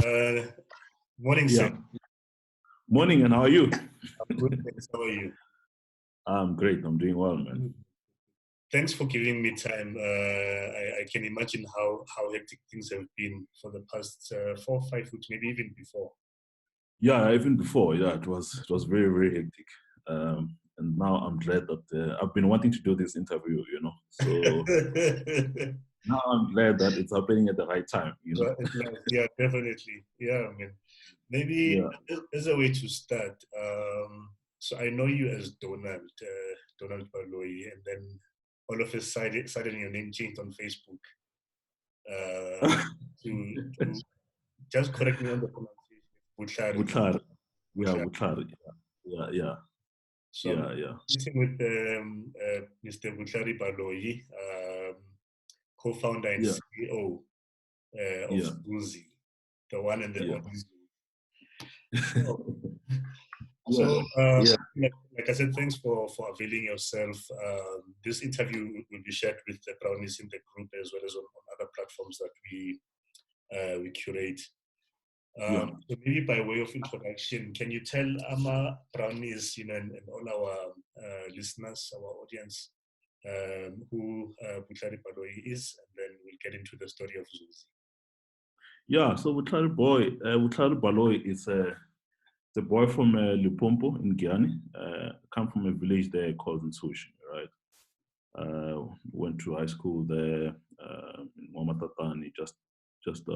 Uh, Morning, Yeah. sir. Morning, and how are you? I'm good, thanks. How are you? I'm great. I'm doing well, man. Thanks for giving me time. I can imagine how hectic things have been for the past 4 or 5 weeks, maybe even before. Yeah, even before, it was very, very hectic. And now I'm glad that I've been wanting to do this interview, So now I'm glad that it's happening at the right time, Yeah, definitely. Yeah, I mean, maybe Yeah. as a way to start. So I know you as Donald Valoyi, and then all of a sudden your name changed on Facebook. To just correct me on the pronunciation. Vutlhari. Yeah, Vutlhari. Vutlhari. Yeah. So Yeah. sitting with Mr. Vutlhari Valoyi, co-founder and Yeah. CEO of Yeah. Zulzi, the one and the Yeah. only. Yeah. Like I said, thanks for availing yourself. This interview will be shared with the Brownies in the group as well as on other platforms that we curate. Yeah. So maybe by way of introduction, can you tell Ama Brownies, and all our listeners, our audience, who Vutlhari Valoyi is, and then we'll get into the story of Zulzi. Yeah, so Vutlhari Valoyi is the boy from Limpopo in Guyana. Come from a village there called Mzuzukile, right? Went to high school there in Wamatatani, just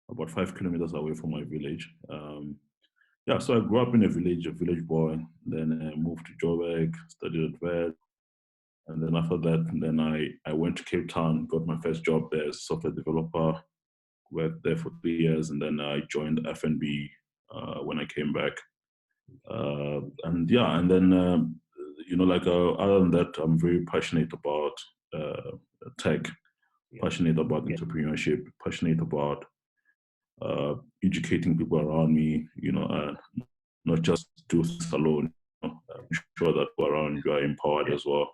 about 5 kilometers away from my village. So I grew up in a village boy. Then moved to Joburg, studied at Vet, and then after that, then I went to Cape Town, got my first job there as a software developer. Worked there for 3 years, and then I joined FNB when I came back. Other than that, I'm very passionate about tech, passionate about entrepreneurship, passionate about educating people around me, not just do this alone. I'm sure that people around you are empowered as well.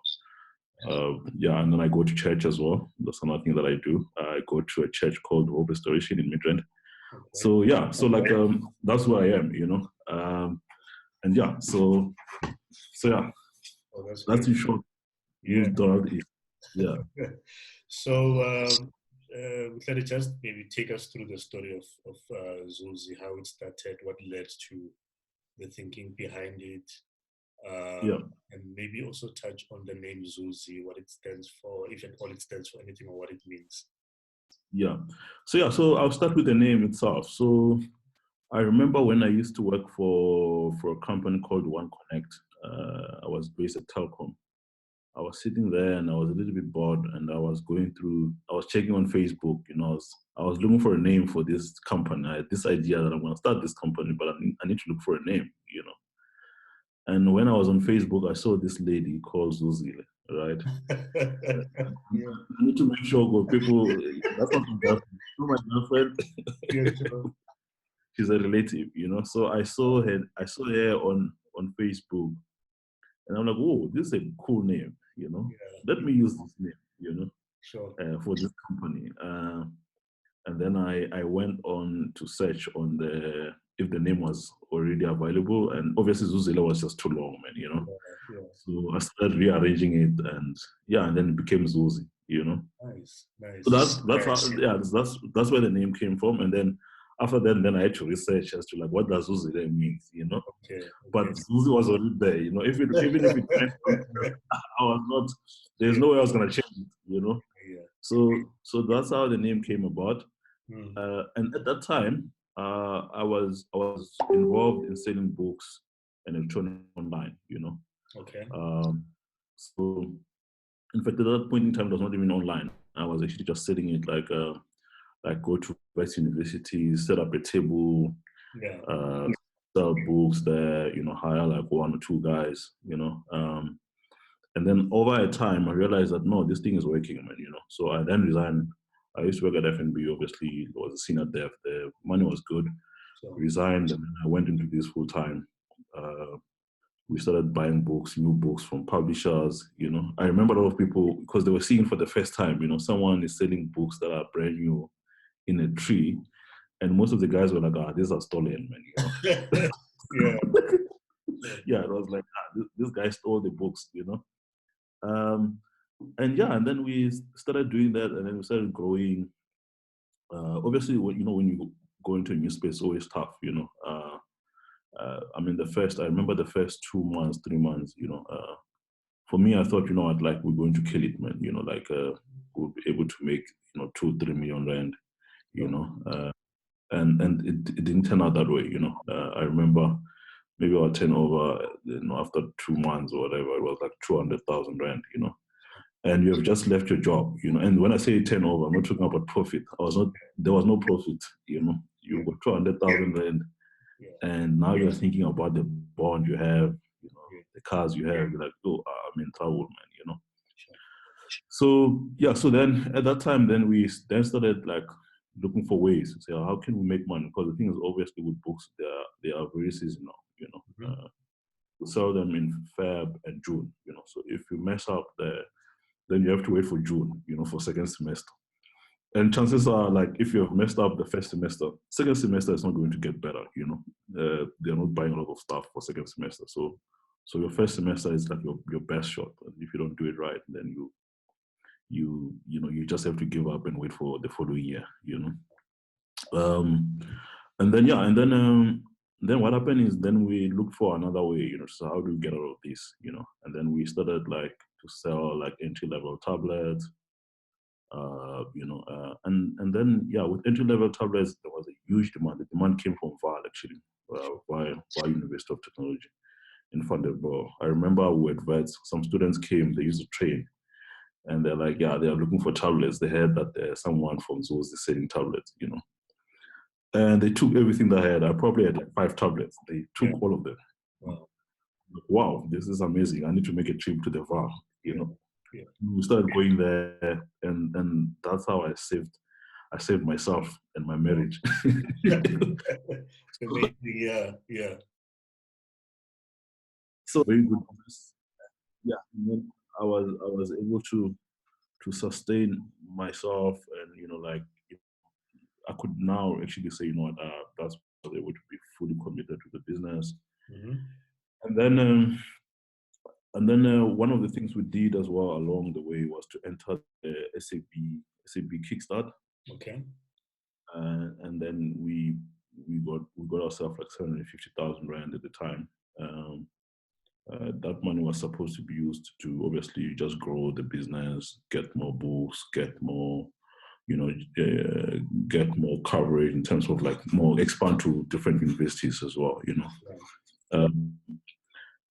And then I go to church as well. That's another thing that I do. I go to a church called Hope Restoration in Midrand. Okay. So that's where I am, that's in short. Donald is. Yeah. So let us just maybe take us through the story of Zulzi, how it started, what led to the thinking behind it, and maybe also touch on the name Zulzi, what it stands for, if at all it stands for anything, or what it means. So I'll start with the name itself. So I remember when I used to work for a company called One Connect. I was based at Telkom. I was sitting there and I was a little bit bored, and I was checking on Facebook. I was looking for a name for this company. I had this idea that I'm going to start this company, but I need to look for a name. And when I was on Facebook, I saw this lady called Zulzile, right? I need to make sure people, that's not my girlfriend. She's a relative, So I saw her on Facebook, and I'm like, oh, this is a cool name, Let me use this name, for this company. And then I went on to search on if the name was already available, and obviously Zuzile was just too long, man, So I started rearranging it, and then it became Zuzi, Nice. So that's where the name came from, and then after that, then I had to research as to like what does Zuzile means, Okay. But Zuzi was already there, Even if it meant I was not. There's no way I was gonna change it, So that's how the name came about. And at that time, I was involved in selling books and electronic online, Okay. So in fact, at that point in time, it was not even online. I was actually just selling it like go to West University, set up a table, sell books there, hire like 1 or 2 guys, and then over a time, I realized that no, this thing is working, man, So I then resigned. I used to work at FNB, obviously, I was a senior dev. The money was good. Resigned, and then I went into this full time. We started buying new books from publishers, I remember a lot of people, because they were seeing for the first time, someone is selling books that are brand new in a tree, And most of the guys were like, these are stolen, man. Yeah. Yeah, it was like, this guy stole the books, and then we started doing that, and then we started growing. Obviously, when you go into a new space, it's always tough, I remember the first 2 months, 3 months, for me, I thought, we're going to kill it, man. We'll be able to make, 2-3 million rand, and it didn't turn out that way, I remember maybe our turnover, after 2 months or whatever, it was like 200,000 rand, and you have just left your job, and when I say turnover, I'm not talking about profit. There was no profit, you got 200,000 rand, and now you're thinking about the bond you have, the cars you have, you're like, oh, I'm in trouble, man, So then at that time, then we then started like looking for ways to say, how can we make money? Because the thing is, obviously with books, they are very seasonal, we sell them in Feb and June, so if you mess up there, then you have to wait for June, for second semester. And chances are, like, if you have messed up the first semester, second semester is not going to get better, they're not buying a lot of stuff for second semester. So your first semester is like your best shot. And if you don't do it right, then you just have to give up and wait for the following year, And then what happened is then we looked for another way, so how do we get out of this, And then we started like to sell like entry-level tablets, and then with entry-level tablets there was a huge demand. The demand came from VAL actually, VAL University of Technology in Vanderbilt. I remember we had vets, some students came, they used to train, and they're like, they are looking for tablets. They heard that there's someone from Zulzi selling tablets, and they took everything that I had. I probably had like 5 tablets. They took all of them. Wow, this is amazing. I need to make a trip to the VAL, We started going there, and that's how I saved myself and my marriage. Yeah. So very good. Yeah, and then I was able to sustain myself, and I could now actually say, that's I was able to be fully committed to the business. And then one of the things we did as well along the way was to enter the SAB Kickstart. Okay. And then we got ourselves like 750,000 rand at the time. That money was supposed to be used to obviously just grow the business, get more books, get more, get more coverage in terms of like more expand to different universities as well,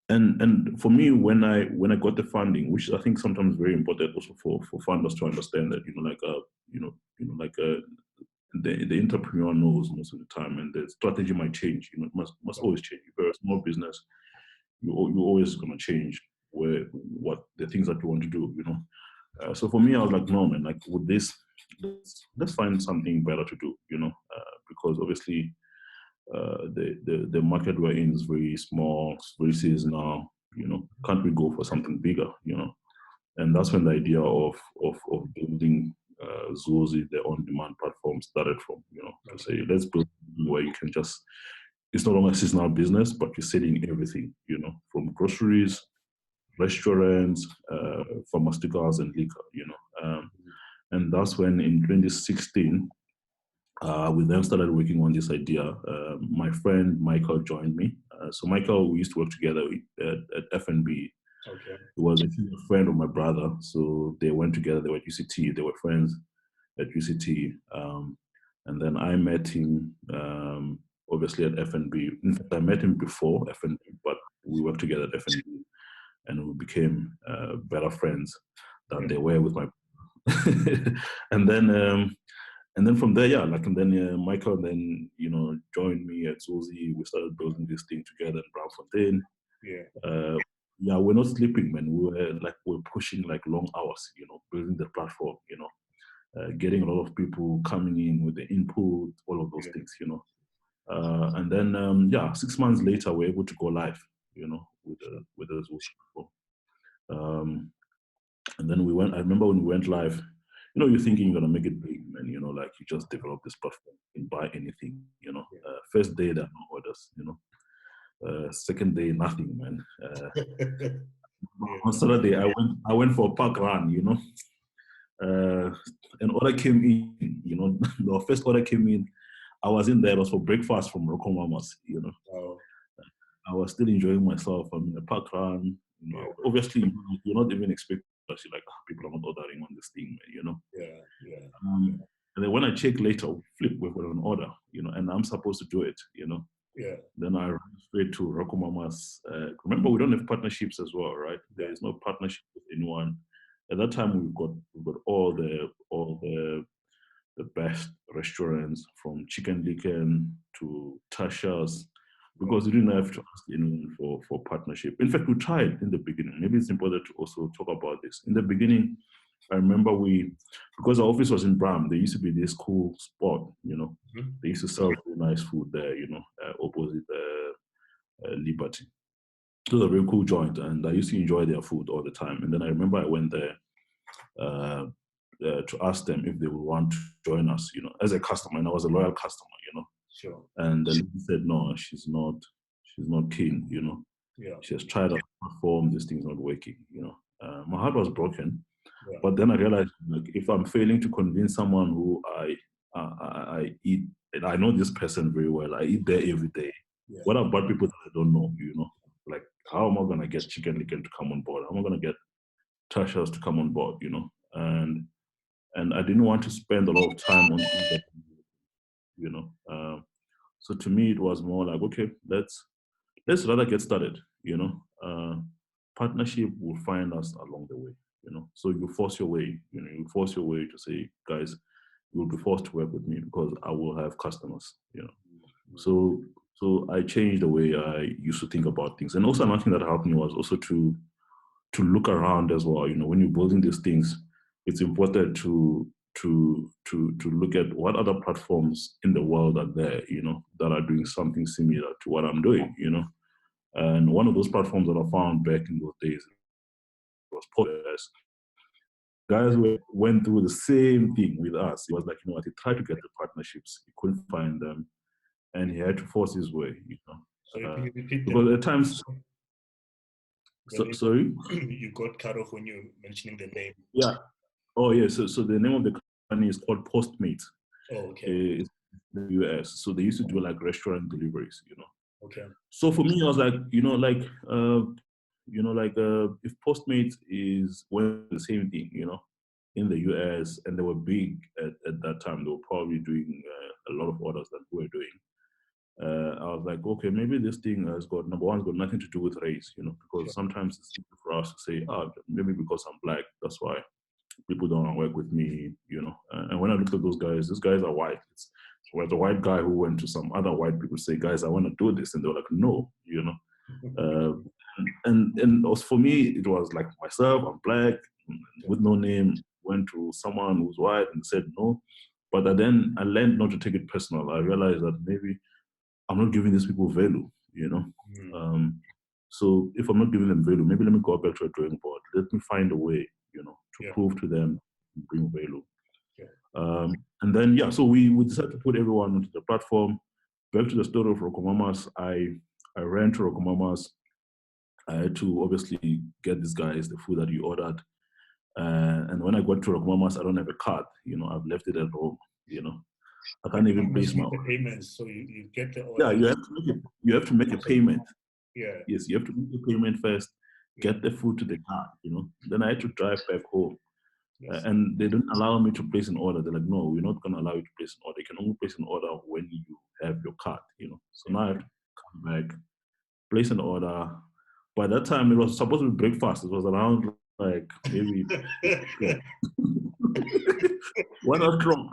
And for me, when I got the funding, which I think sometimes is very important also for funders to understand that, the entrepreneur knows most of the time, and the strategy might change. It must always change. If you're a small business, you're always going to change what the things that you want to do. So for me, I was like, no, man, like with this, let's find something better to do. Because obviously, the market we're in is very small, it's very seasonal. Can't we go for something bigger? And that's when the idea of building Zulzi, the on-demand platform, started from. To say, let's build where you can just, it's not only a seasonal business, but you're selling everything. From groceries, restaurants, pharmaceuticals, and liquor. And that's when in 2016. We then started working on this idea. My friend Michael joined me. So Michael, we used to work together at FNB. Okay. He was actually a friend of my brother. So they went together. They were at UCT. They were friends at UCT. And then I met him, obviously at FNB. In fact, I met him before FNB, but we worked together at FNB, and we became better friends than they were with my And then from there, Michael then, joined me at Zulzi. We started building this thing together in Braamfontein. We're not sleeping, man. We're pushing like long hours, building the platform, getting a lot of people coming in with the input, all of those things, And then, 6 months later, we're able to go live, with the Zulzi platform. And then I remember when we went live, you're thinking you're gonna make it big, man. Like you just develop this platform and buy anything. First day there are no orders. Second day nothing, man. On Saturday I went for a park run. An order came in. The first order came in. I was in there. It was for breakfast from Roko Mamas. Oh, I was still enjoying myself. I mean, a park run. Obviously, you're not even expecting like people are not ordering on this thing, yeah. And then when I check later, flip with an order, and I'm supposed to do it, Yeah. Then I ran straight to Roko Mamas. Remember, we don't have partnerships as well, right? There is no partnership with anyone. At that time, we've got all the best restaurants from Chicken Licken to Tasha's, because we didn't have to ask anyone for partnership. In fact, we tried in the beginning. Maybe it's important to also talk about this. In the beginning, I remember because our office was in Bram, there used to be this cool spot, They used to sell really nice food there, opposite Liberty. It was a very cool joint, and I used to enjoy their food all the time. And then I remember I went there to ask them if they would want to join us, as a customer, and I was a loyal customer, Sure. And the lady said, no, she's not keen, Yeah. She has tried out the platform, this thing's not working, My heart was broken, Yeah. but then I realized, like, if I'm failing to convince someone who I eat, and I know this person very well, I eat there every day. Yeah. What about people that I don't know, Like, how am I going to get Chicken Licken to come on board? How am I going to get Tasha's to come on board, And I didn't want to spend a lot of time on that, So to me, it was more like, okay, let's rather get started, Partnership will find us along the way, So you force your way, you force your way to say, guys, you'll be forced to work with me because I will have customers, So I changed the way I used to think about things. And also another thing that helped me was also to look around as well. When you're building these things, it's important to look at what other platforms in the world are there, that are doing something similar to what I'm doing, And one of those platforms that I found back in those days was Podcast. Guys went through the same thing with us. He was like, what, he tried to get the partnerships, he couldn't find them, and he had to force his way, So you repeat because at times. Sorry? You got cut off when you were mentioning the name. Yeah. Oh, yeah. So the name of the company is called Postmates. Oh, okay. It's in the US. So they used to do like restaurant deliveries, Okay. So for me, I was like, if Postmates is the same thing, in the US, and they were big at that time, they were probably doing a lot of orders that we were doing. I was like, okay, maybe this thing has got, number one, it's got nothing to do with race, because sometimes it's easy for us to say, maybe because I'm black, that's why people don't want to work with me, And when I look at those guys are white. It's a white guy who went to some other white people say, guys, I want to do this. And they were like, no, And for me, it was like myself, I'm black, with no name, went to someone who's white and said no. But then I learned not to take it personal. I realized that maybe I'm not giving these people value, So if I'm not giving them value, maybe let me go back to a drawing board. Let me find a way, to prove to them, bring value. And then, so we decided to put everyone onto the platform. Back to the story of Roko Mamas, I ran to Roko Mamas. I had to obviously get these guys the food that you ordered. And when I got to Roko Mamas, I don't have a card. I've left it at home, I can't even place my order. Payments, so you get the order. Yeah, you have to make a payment. Yeah. Yes, you have to make a payment first, get the food to the car, Then I had to drive back home. Yes. And they didn't allow me to place an order. They're like, no, we're not going to allow you to place an order. You can only place an order when you have your card, So now I have to come back, place an order. By that time, it was supposed to be breakfast. It was around like maybe 1 o'clock.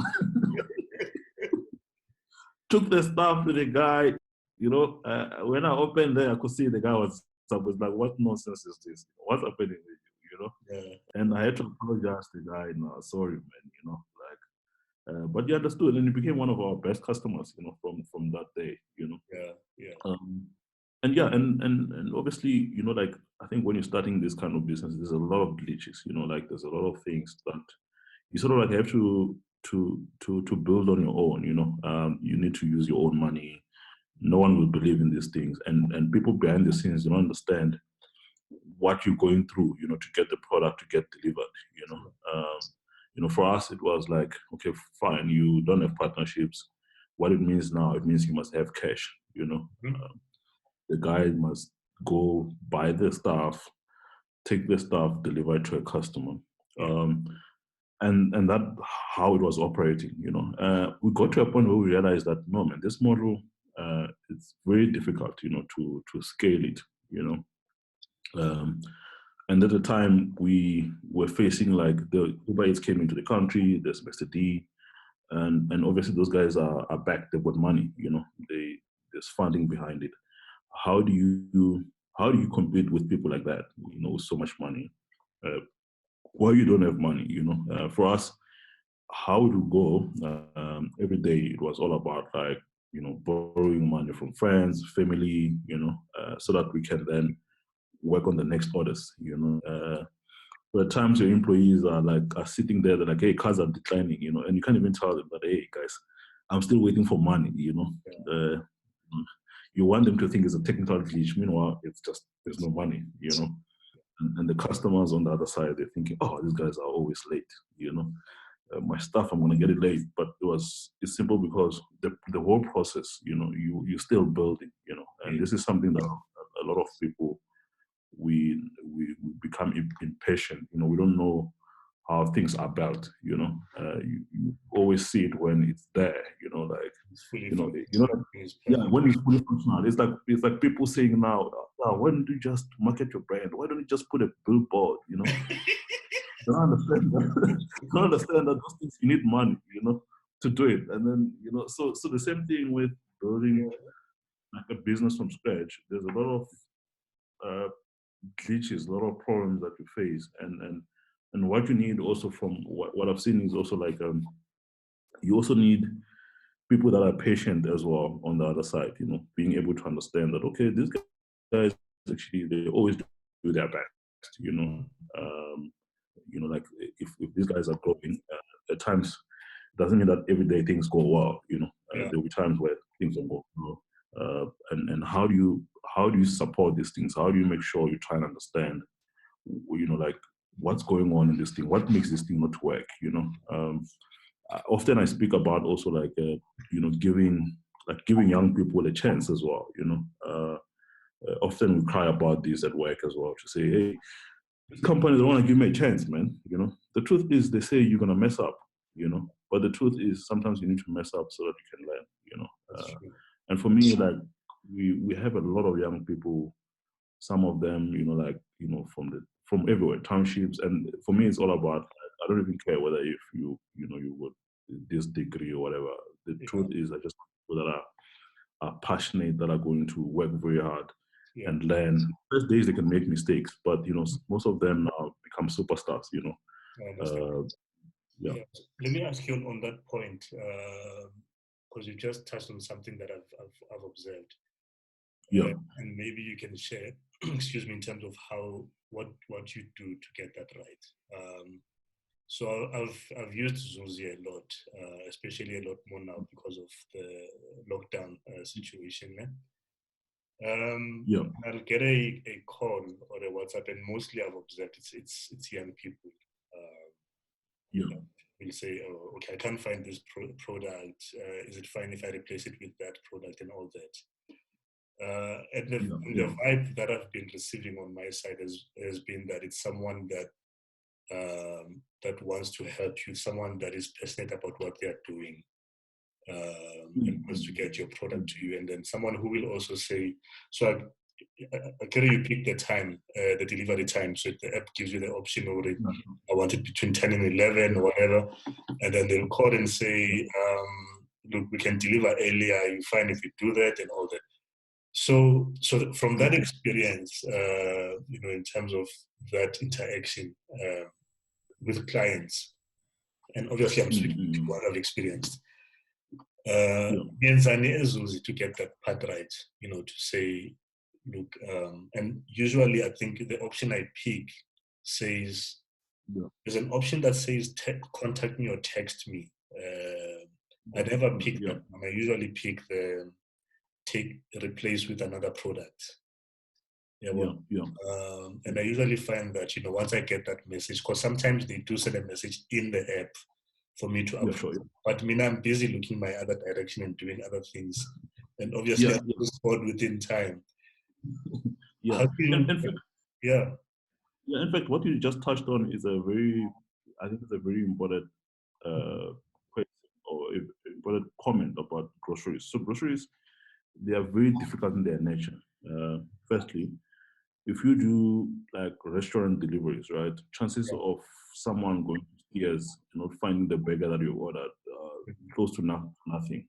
Took the stuff to the guy. When I opened there, I could see the guy was like, what nonsense is this? What's happening with you? Yeah. And I had to apologize to the guy. No, sorry, man. But he understood, and he became one of our best customers. From that day. Yeah. And obviously, I think when you're starting this kind of business, there's a lot of glitches. There's a lot of things that you sort of like have to build on your own. You need to use your own money. No one will believe in these things, and people behind the scenes don't understand what you're going through, to get the product to get delivered. For us, it was like, okay, fine, you don't have partnerships. What it means now, it means you must have cash. The guy must go buy the stuff, take the stuff, deliver it to a customer. And that how it was operating. We got to a point where we realized that no, man, this model, it's very difficult, to scale it. And at the time we were facing like the Uber Eats came into the country. There's Mr. D, and obviously those guys are backed. They've got money. There's funding behind it. How do you compete with people like that? With so much money. Well, you don't have money. For us, how to go every day, it was all about like borrowing money from friends, family, so that we can then work on the next orders. But at times your employees are sitting there, they're like, hey, cars are declining, and you can't even tell them that, hey guys, I'm still waiting for money. You want them to think it's a technical glitch. Meanwhile, it's just there's no money. And the customers on the other side, they're thinking, oh, these guys are always late. My stuff, I'm gonna get it late. But it's simple because the whole process, you're still building. And this is something that a lot of people we become impatient. We don't know how things are built. You always see it when it's there. When it's fully functional. It's like people saying now, why don't you just market your brand? Why don't you just put a billboard? I don't understand that. You don't understand that those things you need money, to do it. And then so the same thing with building like a business from scratch. There's a lot of glitches, a lot of problems that you face, and what you need also from what I've seen is also like you also need people that are patient as well on the other side. Being able to understand that okay, these guys actually they always do their best. Like if these guys are growing, at times it doesn't mean that every day things go well. There'll be times where things don't go well. And how do you support these things? How do you make sure you try and understand, like what's going on in this thing? What makes this thing not work? Often I speak about also like giving young people a chance as well. Often we cry about this at work as well to say, hey, companies don't want to give me a chance, man. The truth is they say you're gonna mess up. But the truth is sometimes you need to mess up so that you can learn. And for me, like we have a lot of young people. Some of them, from everywhere, townships, and for me, it's all about. I don't even care whether if you would this degree or whatever. The truth is, I just people that are passionate, that are going to work very hard and learn. First days they can make mistakes, but most of them now become superstars. Let me ask you on that point, because you just touched on something that I've observed. And maybe you can share, excuse me, in terms of what you do to get that right. So I've used Zulzi a lot, especially a lot more now because of the lockdown situation. I'll get a call or a WhatsApp, and mostly I've observed it's young people. Will say, oh, okay, I can't find this product. Is it fine if I replace it with that product and all that? And the vibe that I've been receiving on my side has been that it's someone that wants to help you, someone that is passionate about what they are doing, and wants to get your product to you, and then someone who will also say, so you pick the time, the delivery time, so the app gives you the option already. I want it between 10 and 11 or whatever, and then they'll call and say, look, we can deliver earlier, you fine if you do that and all that. So from that experience, in terms of that interaction with clients, and obviously I'm speaking to what I've experienced, to get that part right, to say, look, and usually I think the option I pick says, there's an option that says contact me or text me. I never pick that one. I usually pick the replace with another product. And I usually find that, once I get that message, because sometimes they do send a message in the app for me to approve. But I'm busy looking my other direction and doing other things. And obviously I respond within time. In fact, what you just touched on is I think it's a very important question or important comment about groceries. So groceries, they are very difficult in their nature. Firstly, if you do like restaurant deliveries, right, chances of someone going to stairs, finding the burger that you ordered, close to nothing,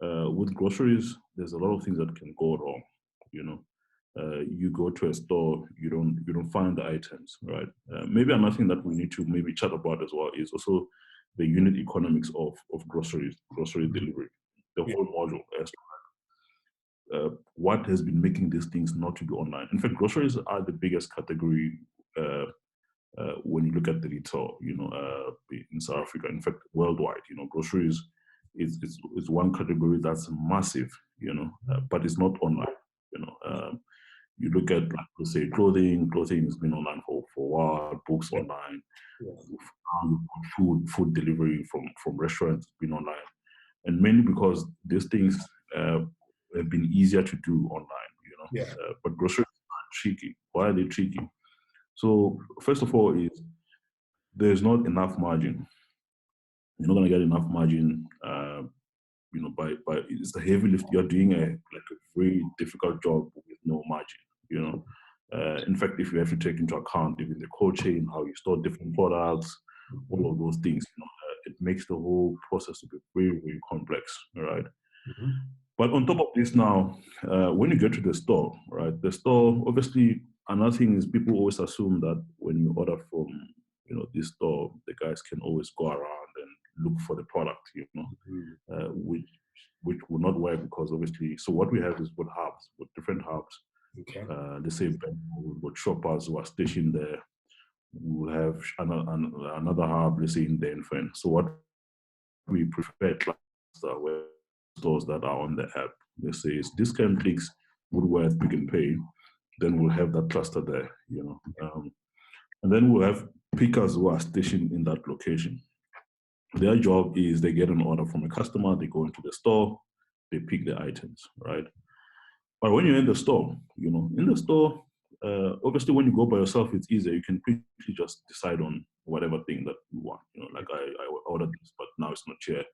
with groceries, there's a lot of things that can go wrong, you go to a store, you don't find the items, right? Maybe another thing that we need to maybe chat about as well is also the unit economics of grocery delivery, the whole module as what has been making these things not to be online. In fact, groceries are the biggest category when you look at the retail, in South Africa. In fact, worldwide, groceries is one category that's massive, but it's not online. You look at, like, let's say, clothing has been online for a while, books online, food delivery from restaurants has been online, and mainly because these things have been easier to do online, but groceries are tricky. Why are they tricky? So first of all is there's not enough margin. You're not going to get enough margin, by it's the heavy lift. You're doing a very difficult job with no margin, in fact, if you have to take into account even the cold chain, how you store different products, all of those things, it makes the whole process to be very, very complex, right? But on top of this now, when you get to the store, right, the store, obviously, another thing is people always assume that when you order from, this store, the guys can always go around and look for the product, which will not work because obviously, so what we have is with different hubs. Okay. Let's say with shoppers who are stationed there. We'll have another hub, let's say in Denfen. So what we prefer cluster where stores that are on the app, let's say it's Discount Clicks, Woolworth, Pick and Pay, then we'll have that cluster there, and then we'll have pickers who are stationed in that location. Their job is they get an order from a customer, they go into the store, they pick the items, right? But when you're in the store, obviously when you go by yourself, it's easier. You can quickly just decide on whatever thing that you want. Like I ordered this, but now it's not here.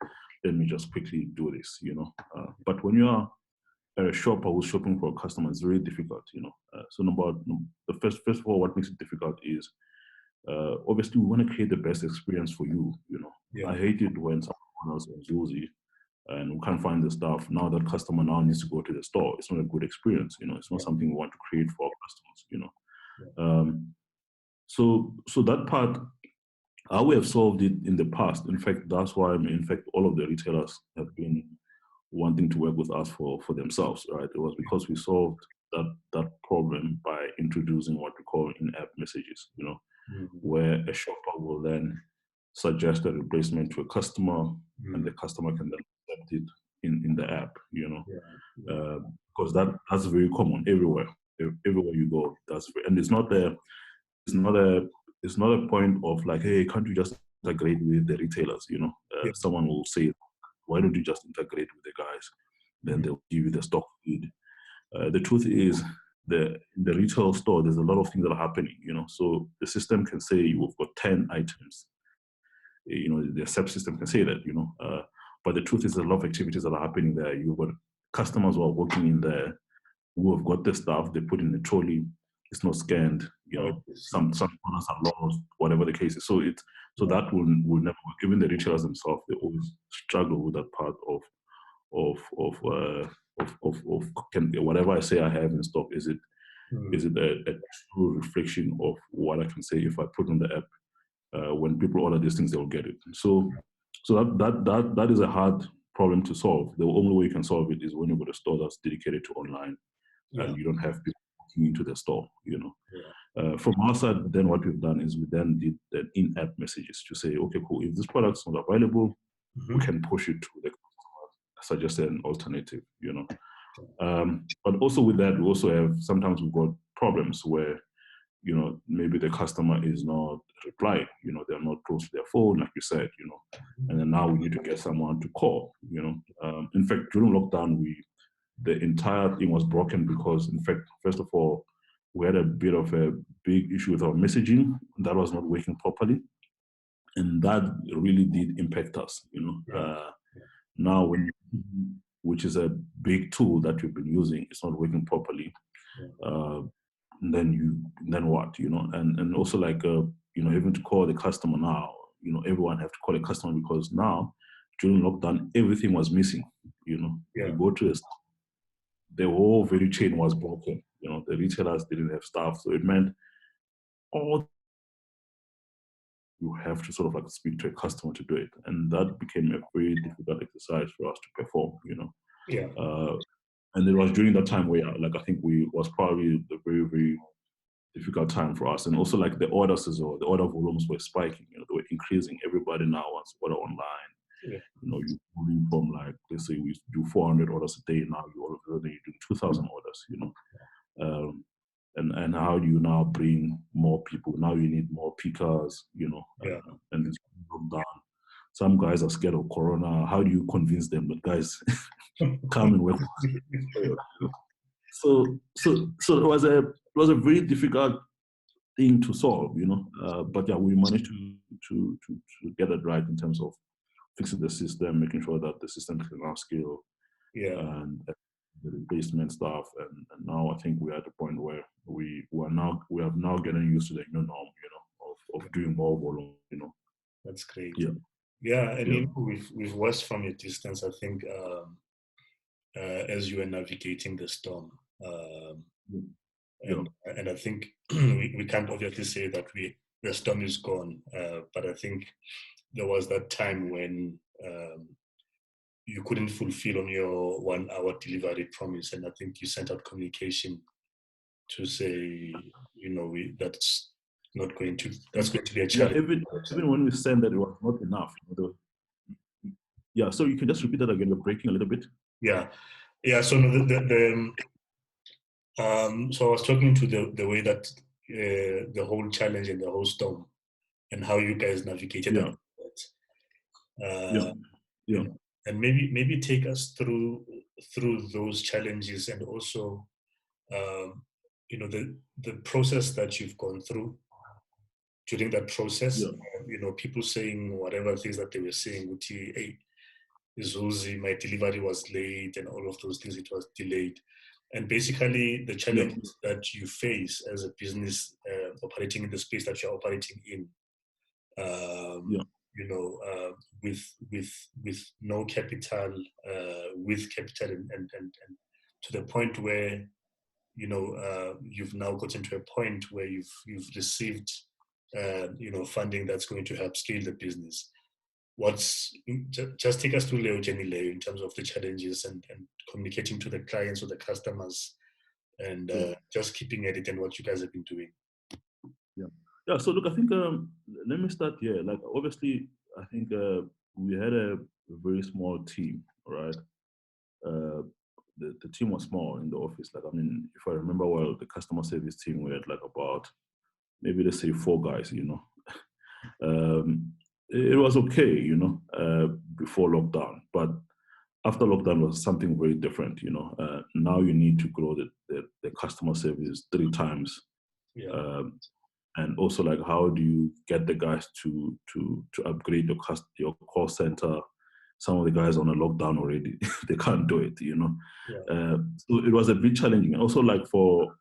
Let me just quickly do this, But when you are a shopper who's shopping for a customer, it's very difficult, So the first of all, what makes it difficult is obviously we want to create the best experience for you, I hate it when someone else on Zulzi and we can't find the stuff. Now that customer now needs to go to the store. It's not a good experience, It's not something we want to create for our customers, So that part, how we have solved it in the past. In fact, that's why, all of the retailers have been wanting to work with us for themselves, right? It was because we solved that problem by introducing what we call in-app messages, where a shopper will then suggest a replacement to a customer, and the customer can then accept it in the app, because that's very common everywhere you go. And it's not a point of like, hey, can't you just integrate with the retailers? Someone will say, why don't you just integrate with the guys? Then they'll give you the stock feed. The truth is, in the retail store, there's a lot of things that are happening, So the system can say you've got 10 items. The SEP system can say that, but the truth is there's a lot of activities that are happening there. You've got customers who are working in there who have got the stuff, they put in the trolley, it's not scanned, some products are lost, whatever the case is. So that will never work. Even the retailers themselves, they always struggle with that part of whatever I say I have in stock, is it a true reflection of what I can say if I put on the app? When people order these things, they will get it. So that is a hard problem to solve. The only way you can solve it is when you've got a store that's dedicated to online, and you don't have people walking into the store, From our side, then what we've done is we then did the in-app messages to say, okay, cool, if this product's not available, we can push it to the customer, suggest an alternative, But also with that, we also have, sometimes we've got problems where, maybe the customer is not replying, they're not close to their phone, like you said, and then now we need to get someone to call, In fact, during lockdown, the entire thing was broken because, in fact, first of all, we had a bit of a big issue with our messaging that was not working properly. And that really did impact us, Now, which is a big tool that we've been using, it's not working properly. Then what, And also like, even to call the customer now, everyone have to call the customer because now, during lockdown, everything was missing, You go to the whole value chain was broken. The retailers didn't have staff, so it meant all you have to sort of like speak to a customer to do it, and that became a very difficult exercise for us to perform. And it was during that time where, like, I think was probably the very, very difficult time for us, and also like the orders as well. The order volumes were spiking. They were increasing. Everybody now wants to order online. You're moving from, like, let's say we do 400 orders a day, now all of a sudden you do 2,000 orders, and how do you now bring more people? Now you need more pickers, and it's down. Some guys are scared of Corona. How do you convince them that, guys, come and work? So it was a very difficult thing to solve, But yeah, we managed to get it right in terms of fixing the system, making sure that the system can now scale, and the replacement stuff, and now I think we're at a point where we are now getting used to the new norm, of doing more volume, That's great. Yeah. I mean, we've watched from a distance, I think, as you were navigating the storm, and I think we can't obviously say that the storm is gone, but I think there was that time when you couldn't fulfill on your 1 hour delivery promise, and I think you sent out communication to say, that's going to be a challenge. Even when we sent that, it was not enough. So you can just repeat that again. You're breaking a little bit. So so I was talking to the way that the whole challenge and the whole storm, and how you guys navigated that. And maybe take us through those challenges, and also the process that you've gone through during that process. People saying whatever things that they were saying, which, hey, Zulzi, my delivery was late, and all of those things, it was delayed. And basically the challenges that you face as a business operating in the space that you're operating in, with no capital, with capital, and to the point where you've now gotten to a point where you've received funding that's going to help scale the business. Just take us through Leo Jenny Leo in terms of the challenges and communicating to the clients or the customers, and just keeping at it, and what you guys have been doing. So look, I think let me start here. Like, obviously, I think we had a very small team, right? The team was small in the office. Like, I mean, if I remember well, the customer service team, we had like about, maybe let's say 4 guys, It was okay, before lockdown, but after lockdown was something very different, Now you need to grow the customer service 3 times. And also, like, how do you get the guys to upgrade your call center? Some of the guys on a lockdown already, they can't do it, So it was a bit challenging. And also, like, for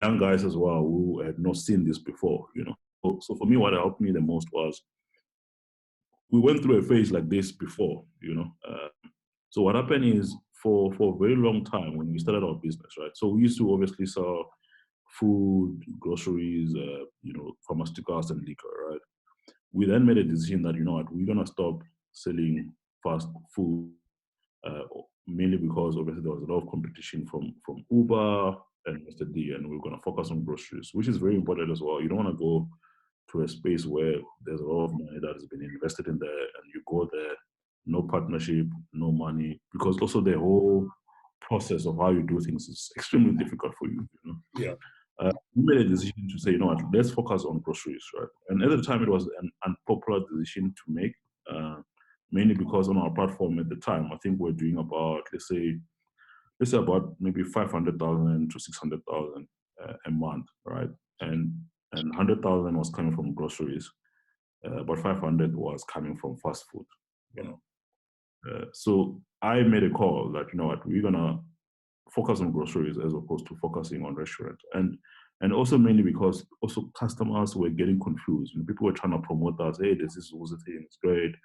young guys as well who had not seen this before, So for me, what helped me the most was, we went through a phase like this before, So what happened is, for a very long time when we started our business, right? So we used to obviously sell food, groceries, pharmaceuticals and liquor, right? We then made a decision that, we're gonna stop selling fast food, mainly because obviously there was a lot of competition from Uber, and Mr. D, and we're going to focus on groceries, which is very important as well. You don't want to go to a space where there's a lot of money that has been invested in there, and you go there, no partnership, no money, because also the whole process of how you do things is extremely difficult for you. You know? Yeah. We made a decision to say, you know what, let's focus on groceries, right? And at the time, it was an unpopular decision to make, mainly because on our platform at the time, I think we're doing about, let's say about maybe 500,000 to 600,000 a month, right? And 100,000 was coming from groceries, but 500 was coming from fast food. You know, so I made a call that, you know what, we're gonna focus on groceries as opposed to focusing on restaurant, and also mainly because also customers were getting confused. You know, people were trying to promote us. Hey, this is Zulzi thing. It's great.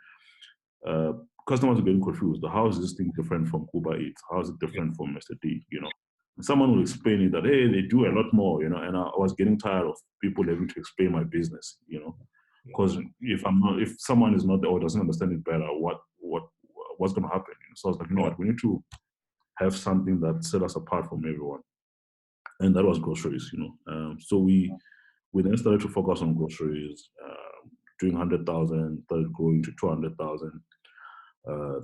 Customers are getting confused. How is this thing different from Uber Eats? How is it different from Mr. D? You know, and someone will explain it that, hey, they do a lot more, you know, and I was getting tired of people having to explain my business, you know, because if someone is not there or doesn't understand it better, what's going to happen? You know? So I was like, you know what, we need to have something that set us apart from everyone, and that was groceries, you know. So we then started to focus on groceries, doing 100,000, started growing to 200,000.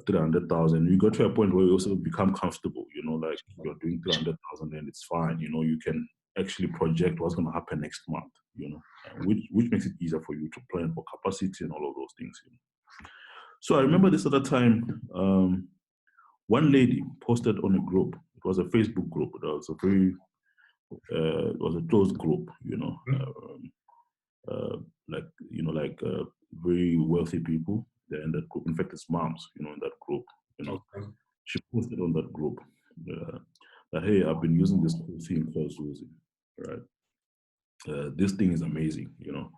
300,000. You go to a point where you also become comfortable, you know, like you're doing 300,000 and it's fine, you know, you can actually project what's going to happen next month, you know, which makes it easier for you to plan for capacity and all of those things, you know. So I remember this at the time, one lady posted on a group. It was a Facebook group. It was it was a closed group, you know, like very wealthy people. They're in that group. In fact, it's moms, you know, in that group. You know, she posted on that group that, hey, I've been using this cool thing called Zulzi, right? This thing is amazing, you know.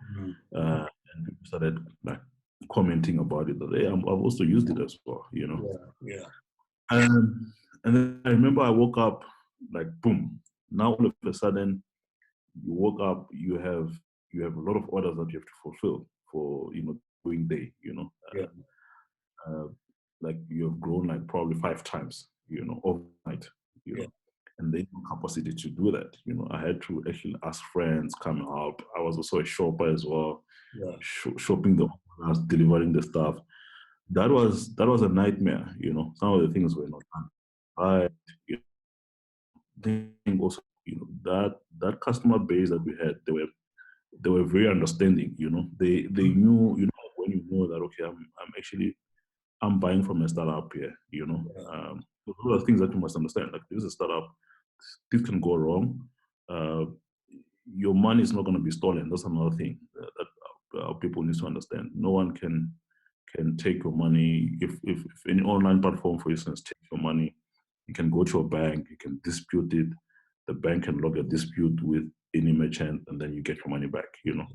And people started like commenting about it. That, hey, I've also used it as well, you know. Yeah. And then I remember I woke up like boom. Now all of a sudden, you woke up, you have a lot of orders that you have to fulfill for, you know, going day, you know. Like you have grown like probably 5 times, you know, overnight, you know, and they have capacity to do that. You know, I had to actually ask friends coming up. I was also a shopper as well, shopping the orders, delivering the stuff. That was a nightmare, you know. Some of the things were not done. But you know, think also, you know, that customer base that we had, they were very understanding, you know. They knew, you know, when you know that, okay, I'm buying from a startup here, you know. Those are things that you must understand. Like, this is a startup, this can go wrong. Your money is not going to be stolen. That's another thing that people need to understand. No one can take your money. If any online platform, for instance, takes your money, you can go to a bank, you can dispute it. The bank can log a dispute with any merchant, and then you get your money back, you know.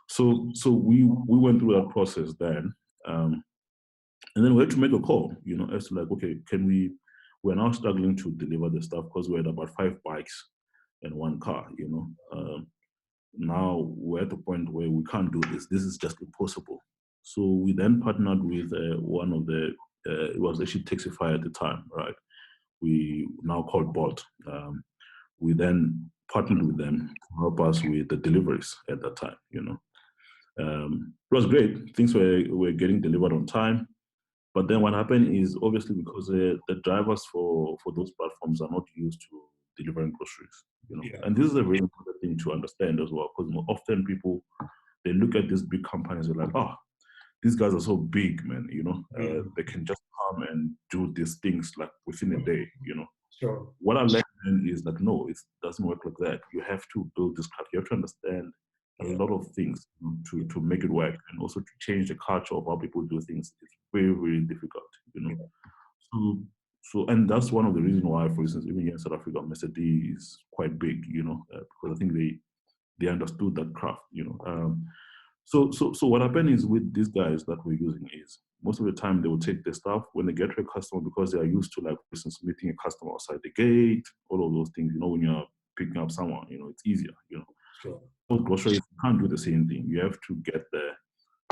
So we went through that process then. And then we had to make a call, you know, as to like, okay, we're now struggling to deliver the stuff because we had about 5 bikes and 1 car, you know. Now we're at the point where we can't do this. This is just impossible. So we then partnered with one of the, it was actually Taxify at the time, right? We now called Bolt. We then partnered with them to help us with the deliveries at that time, you know. It was great. Things were getting delivered on time. But then what happened is, obviously, because the drivers for those platforms are not used to delivering groceries, you know. And this is a very important thing to understand as well, because often people, they look at these big companies, they're like, oh, these guys are so big, man, you know. They can just come and do these things like within a day, you know. What I learned then is that no, it doesn't work like that. You have to build this craft. You have to understand a lot of things to make it work, and also to change the culture of how people do things. It's very, very difficult, you know. So and that's one of the reasons why, for instance, even here in South Africa, Mr. D is quite big, you know, because I think they understood that craft, you know. So what happened is, with these guys that we're using, is most of the time they will take the stuff when they get to a customer, because they are used to, like, for instance, meeting a customer outside the gate, all of those things, you know. When you're picking up someone, you know, it's easier, you know. Groceries, you can't do the same thing. You have to get there,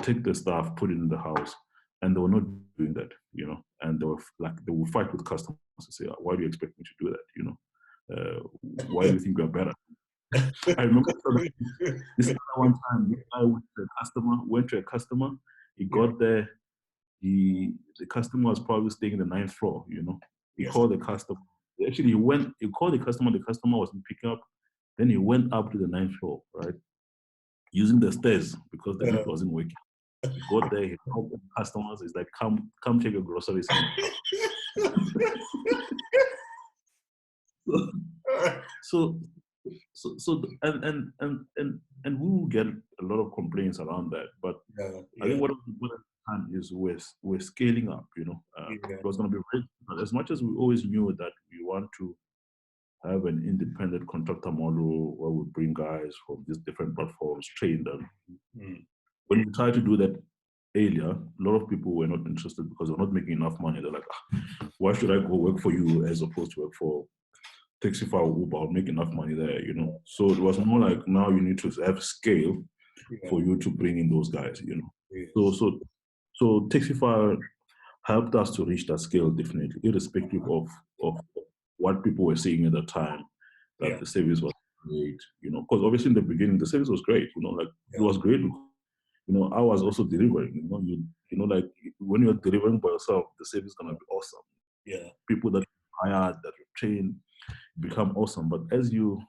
take the stuff, put it in the house, and they were not doing that, you know. And they will fight with customers to say, why do you expect me to do that, you know? Why do you think we're better? I remember this one time, this guy went to a customer. He got there. The customer was probably staying in the 9th floor. He called the customer. Actually, he called the customer. The customer wasn't picking up. Then he went up to the 9th floor, right, using the stairs because the lift wasn't working. He got there. He called the customers. He's like, "Come take your groceries." So and we will get a lot of complaints around that. But I think what is we're scaling up. It was going to be very, as much as we always knew that we want to have an independent contractor model where we bring guys from these different platforms, train them. When we tried to do that earlier, a lot of people were not interested because they're not making enough money. They're like, why should I go work for you as opposed to work for Taxify or Uber? I'll make enough money there, So it was more like, now you need to have scale for you to bring in those guys, So Taxify helped us to reach that scale, definitely, irrespective of what people were saying at the time, that the service was great, because obviously in the beginning, the service was great, it was great because, I was also delivering, like when you're delivering by yourself, the service is going to be awesome. Yeah. People that you hired, that you train, become awesome. But as you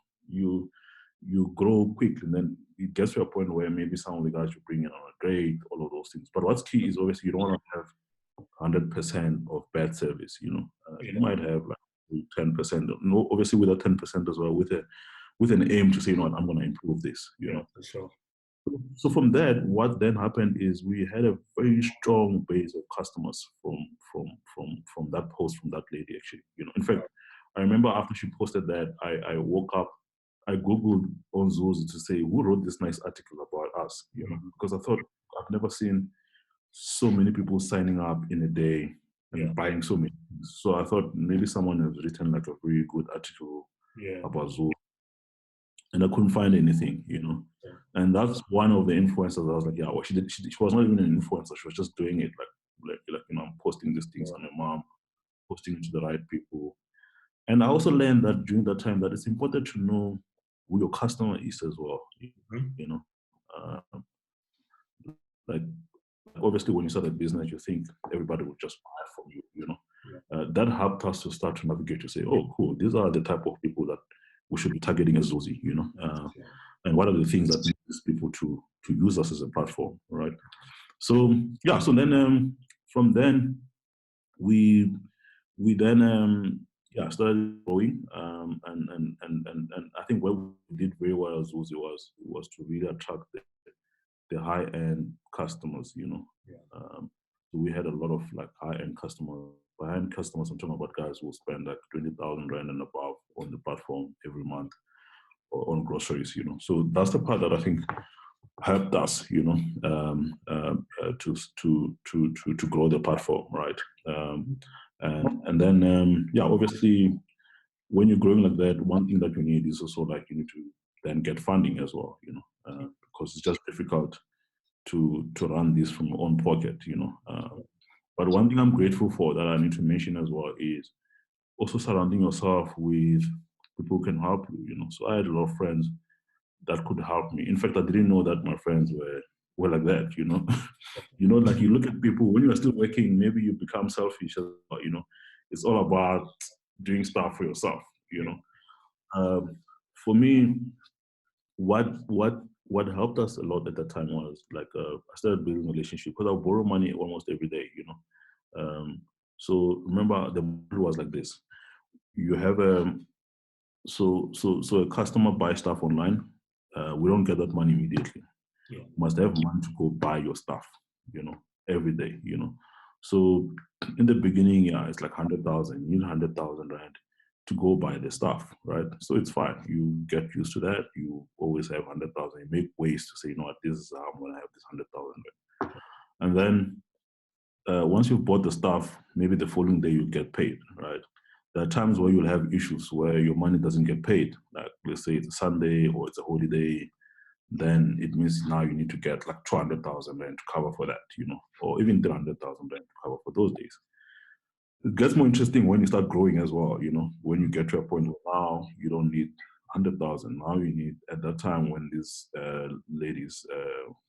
grow quickly, and then it gets to a point where maybe some of the guys you bring in are great, all of those things. But what's key is obviously you don't want to have 100% of bad service. You might have like 10%. No, obviously with a 10% as well, with an aim to say, I'm going to improve this. For sure. So from that, what then happened is we had a very strong base of customers from that post, from that lady, actually. In fact, I remember after she posted that, I woke up, I Googled on Zulzi to say, who wrote this nice article about us? Because I thought, I've never seen so many people signing up in a day and buying so many things. So I thought maybe someone has written like a really good article about Zulzi. And I couldn't find anything, And that's one of the influencers. I was like, yeah, well, she was not even an influencer. She was just doing it like I'm posting these things on my mom, posting it to the right people. And I also learned that during that time that it's important to know who your customer is as well. Like obviously when you start a business, you think everybody will just buy from you. That helped us to start to navigate to say, oh, cool, these are the type of people that we should be targeting as Zulzi, and what are the things that need these people to use us as a platform, right? So so then from then we then started growing, and I think what we did very well as Zulzi was to really attract the high-end customers, So we had a lot of like high-end customers. High-end customers, I'm talking about guys who spend like 20,000 Rand and above on the platform every month or on groceries, So that's the part that I think helped us, to grow the platform, right? And then obviously when you're growing like that, one thing that you need is also like you need to then get funding as well, because it's just difficult to run this from your own pocket, But one thing I'm grateful for that I need to mention as well is also surrounding yourself with people who can help you, So I had a lot of friends that could help me. In fact, I didn't know that my friends were like that, Like you look at people, when you're still working, maybe you become selfish, It's all about doing stuff for yourself, For me, what helped us a lot at that time was like I started building relationships because I would borrow money almost every day, So remember the model was like this: you have so a customer buys stuff online. We don't get that money immediately. You must have money to go buy your stuff, every day, So in the beginning, it's like 100,000. You need 100,000 Rand to go buy the stuff, right? So it's fine. You get used to that. You always have 100,000. You make ways to say, this is how I'm going to have this 100,000. And then once you've bought the stuff, maybe the following day you get paid, right? There are times where you'll have issues where your money doesn't get paid. Like let's say it's a Sunday or it's a holiday, then it means now you need to get like 200,000 Rand to cover for that, or even 300,000 Rand to cover for those days. It gets more interesting when you start growing as well, when you get to a point where now you don't need 100,000. Now you need, at that time when these ladies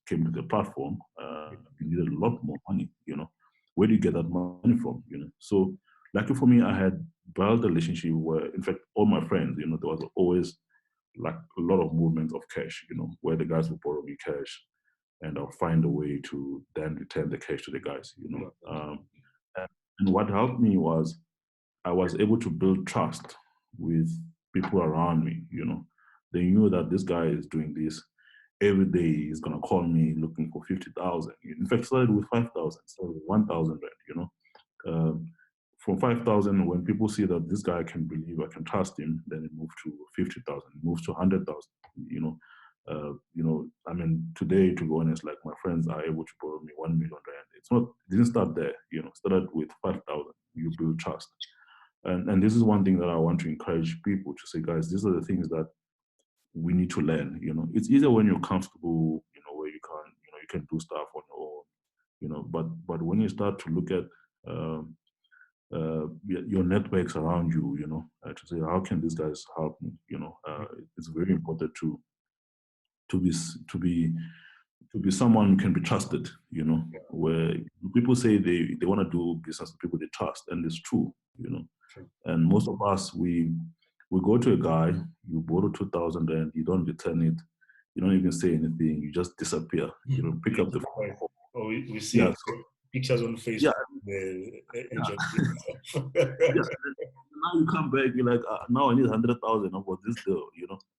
came to the platform, you needed a lot more money. Where do you get that money from? So lucky for me, I had built a relationship where, in fact, all my friends, there was always like a lot of movement of cash, where the guys would borrow me cash and I'll find a way to then return the cash to the guys. And what helped me was I was able to build trust with people around me. They knew that this guy is doing this every day. He's gonna call me looking for 50,000. In fact, started with 5,000, started with 1,000 rand. Um, from 5,000, when people see that this guy I can believe, I can trust him, then it moved to 50,000, it moves to 100,000. I mean, today, to be honest, like my friends are able to borrow me 1 million rand. It didn't start there. It started with 5,000. You build trust. And this is one thing that I want to encourage people to say, guys, these are the things that we need to learn. It's easier when you're comfortable, where you can do stuff on your own, but when you start to look at your networks around you, to say, how can these guys help me? It's very important to be someone who can be trusted, where people say they want to do business with people they trust, and it's true. And most of us, we go to a guy, you borrow 2,000 and you don't return it, you don't even say anything, you just disappear, pick up the phone. Or we see pictures on Facebook. Yeah. Now you come back, you're like, now I need 100,000 about this deal.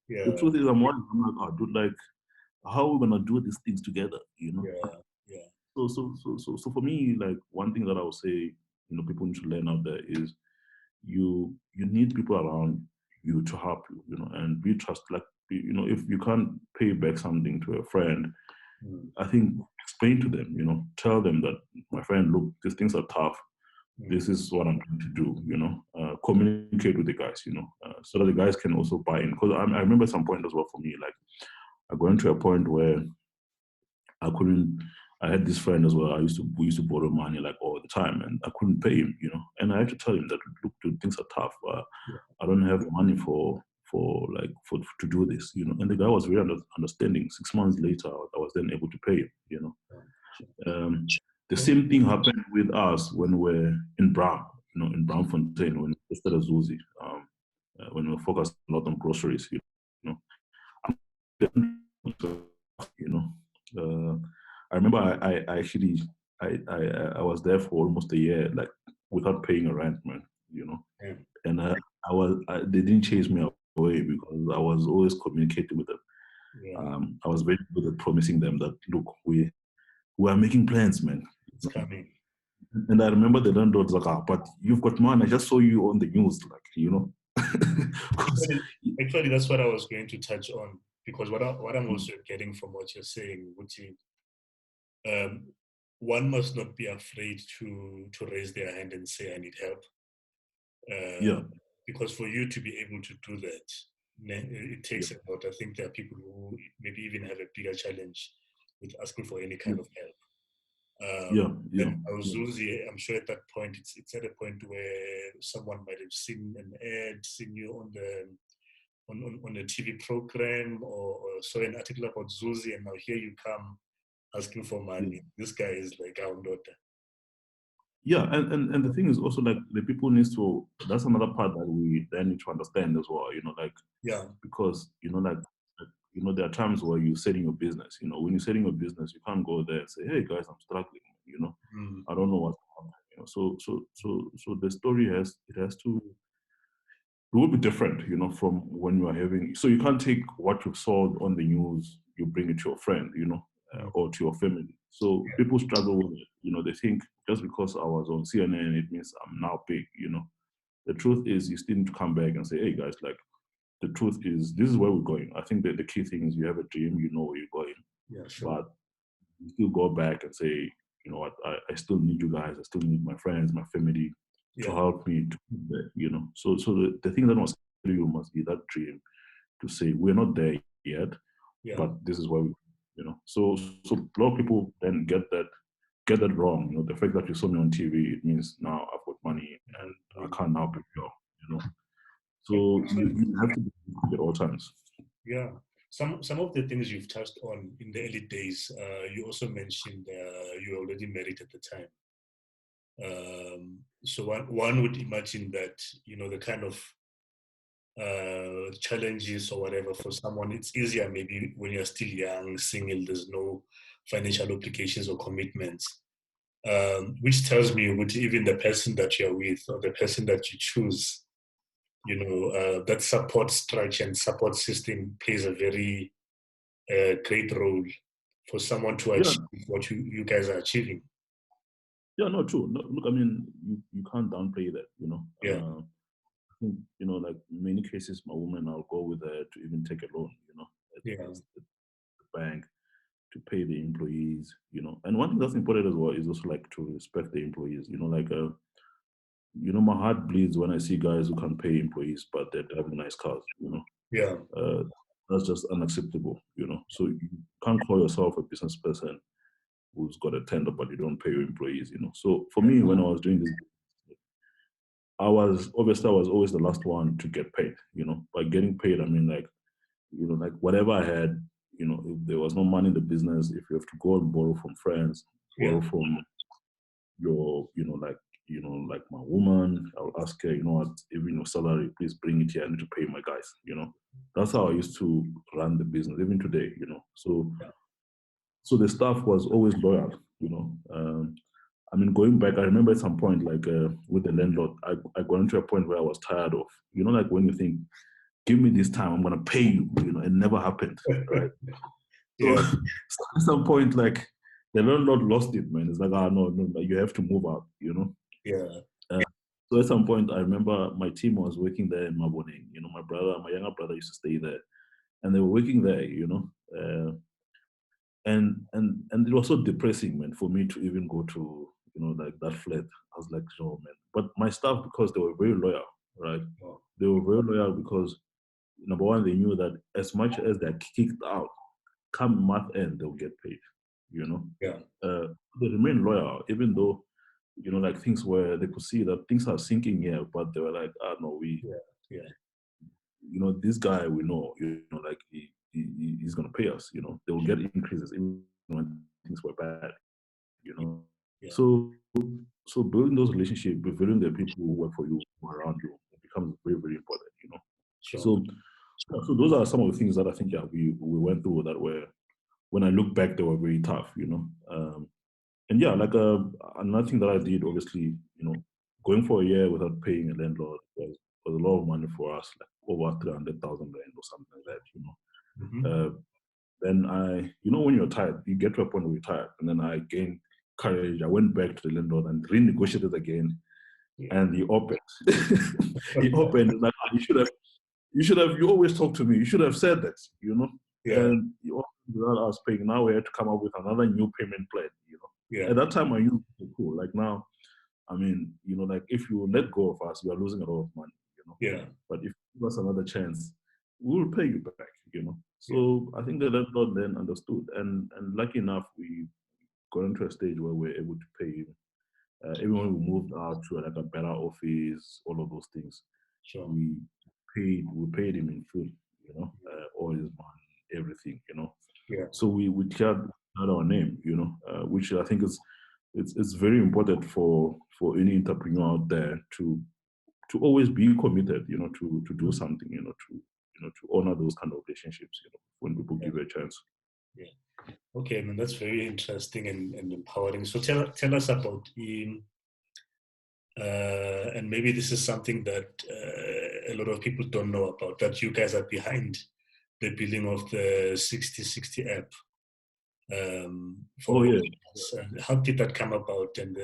Yeah. The truth is, I'm like, oh, dude, like, how are we gonna do these things together? Yeah. So for me, like, one thing that I would say, people need to learn out there is you need people around you to help you, and be trust. Like, if you can't pay back something to a friend, I think explain to them, tell them that, my friend, look, these things are tough. This is what I'm going to do, communicate with the guys, so that the guys can also buy in. Because I remember some point as well for me, like, I got into a point where I had this friend as well. We used to borrow money like all the time, and I couldn't pay him, and I had to tell him that, look, dude, things are tough. I don't have money to do this, and the guy was very understanding. 6 months later, I was then able to pay him. The same thing happened with us when we're in Brown, in Brownfontein, when we started Zulzi, when we focused a lot on groceries, I remember I actually I was there for almost a year, like, without paying a rent, man, and they didn't chase me away because I was always communicating with them. I was very good at promising them that, look, we are making plans, man. It's coming. And I remember the landlord was like, but you've got money. I just saw you on the news, like, Actually, that's what I was going to touch on, because what I'm also getting from what you're saying, which is, one must not be afraid to raise their hand and say, I need help. Because for you to be able to do that, it takes a lot. I think there are people who maybe even have a bigger challenge with asking for any kind of help. And Zulzi, I'm sure at that point, it's at a point where someone might have seen an ad, seen you on a TV program, or saw an article about Zulzi, and now here you come asking for money. This guy is like our daughter. Yeah, and the thing is also, like, the people needs to, that's another part that we then need to understand as well, because, there are times where you're setting your business, when you're setting your business, you can't go there and say, hey guys, I'm struggling, I don't know what's happening, so the story has to, it will be different, from when you are having, so you can't take what you saw on the news, you bring it to your friend, or to your family. So people struggle with it, they think just because I was on CNN, it means I'm now big, The truth is, you still need to come back and say, hey guys, like, the truth is, this is where we're going. I think that the key thing is you have a dream, you know where you're going. Yeah, sure. But you still go back and say, you know what, I still need you guys, I still need my friends, my family to help me to do that, So the thing that must kill you must be that dream to say, we're not there yet, but this is where we, So a lot of people then get that get that wrong. You know, the fact that you saw me on TV, it means now I've got money and I can't now pay you off, you know. So you have to be at all times. Yeah. Some of the things you've touched on in the early days, you also mentioned you were already married at the time. So one would imagine that, you know, the kind of challenges or whatever for someone, it's easier maybe when you're still young, single, there's no financial obligations or commitments. Which tells me with even the person that you're with or the person that you choose, you know, that support structure and support system plays a very great role for someone to achieve what you guys are achieving. Yeah, no, true. No, look, I mean, you can't downplay that, you know. Yeah. I think, you know, like many cases, my woman, I'll go with her to even take a loan, you know, at the bank to pay the employees, you know. And one thing that's important as well is also like to respect the employees, you know, like, you know, my heart bleeds when I see guys who can't pay employees, but they're driving nice cars, you know. Yeah. That's just unacceptable, you know. So you can't call yourself a business person who's got a tender, but you don't pay your employees, you know. So for me, when I was doing this, I was always the last one to get paid, you know. By getting paid, I mean like, you know, like whatever I had, you know, if there was no money in the business, if you have to go and borrow from friends, borrow from your, you know, like my woman, I'll ask her, you know what, even your salary, please bring it here. I need to pay my guys, you know. That's how I used to run the business, even today, you know. So the staff was always loyal, you know. I mean, going back, I remember at some point, like with the landlord, I got into a point where I was tired of, you know, like when you think, give me this time, I'm going to pay you, you know, it never happened, right? So, so at some point, like the landlord lost it, man. It's like, no, you have to move out, you know? Yeah. So at some point, I remember my team was working there in Maboning, you know, my younger brother used to stay there and they were working there, you know? And it was so depressing, man, for me to even go to, you know, like that flat. I was like, oh man. But my staff, because they were very loyal, right? They were very loyal because number one, they knew that as much as they're kicked out, come month end, they'll get paid, you know? They remain loyal, even though, you know, like things where they could see that things are sinking here, but they were like, no, you know, this guy we know, you know, like he's going to pay us, you know, they will get increases even when things were bad, you know. So building those relationships, building the people who work for you, who are around you, becomes very, very important, you know. So those are some of the things that I think we went through that were, when I look back, they were very tough, you know. And yeah, like another thing that I did, obviously, you know, going for a year without paying a landlord was a lot of money for us, like over 300,000 rand or something like that, you know. Then you know, when you're tired, you get to a point where you're tired, and then I gained courage. I went back to the landlord and renegotiated again, and he opened. He opened like, you always talk to me. You should have said that, you know. And you opened without us paying. Now we had to come up with another new payment plan, you know. At that time, I knew cool. Like now, I mean, you know, like if you let go of us, you are losing a lot of money, you know. But if you give us another chance, we will pay you back, you know. So I think the landlord then understood, and lucky enough, we got into a stage where we're able to pay him. Even when we moved out to like a better office, all of those things, we paid him in full, you know, all his money, everything, you know. So we cleared our name, you know, which I think is it's very important for any entrepreneur out there to always be committed, you know, to do something, you know, to honor those kind of relationships, you know, when people give you a chance. Okay, man, that's very interesting and empowering. So tell us about and maybe this is something that a lot of people don't know about, that you guys are behind the building of the 60/60 app. How did that come about, and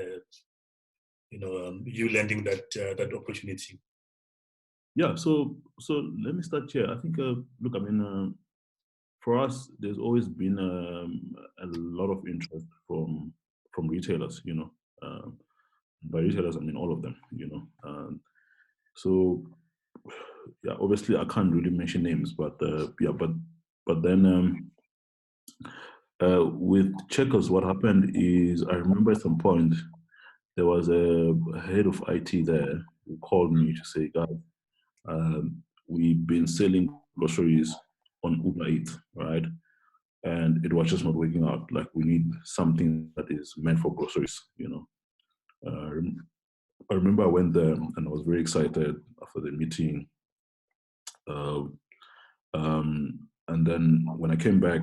you know, you landing that opportunity? Yeah, so let me start here. I think look, I mean, for us, there's always been a lot of interest from retailers, you know. By retailers, I mean all of them, you know. So yeah, obviously I can't really mention names, but yeah, but then With Checkers, what happened is I remember at some point there was a head of IT there who called me to say, guys, we've been selling groceries on Uber Eats, right? And it was just not working out. Like we need something that is meant for groceries, you know. I remember I went there and I was very excited after the meeting. Uh, and then when I came back,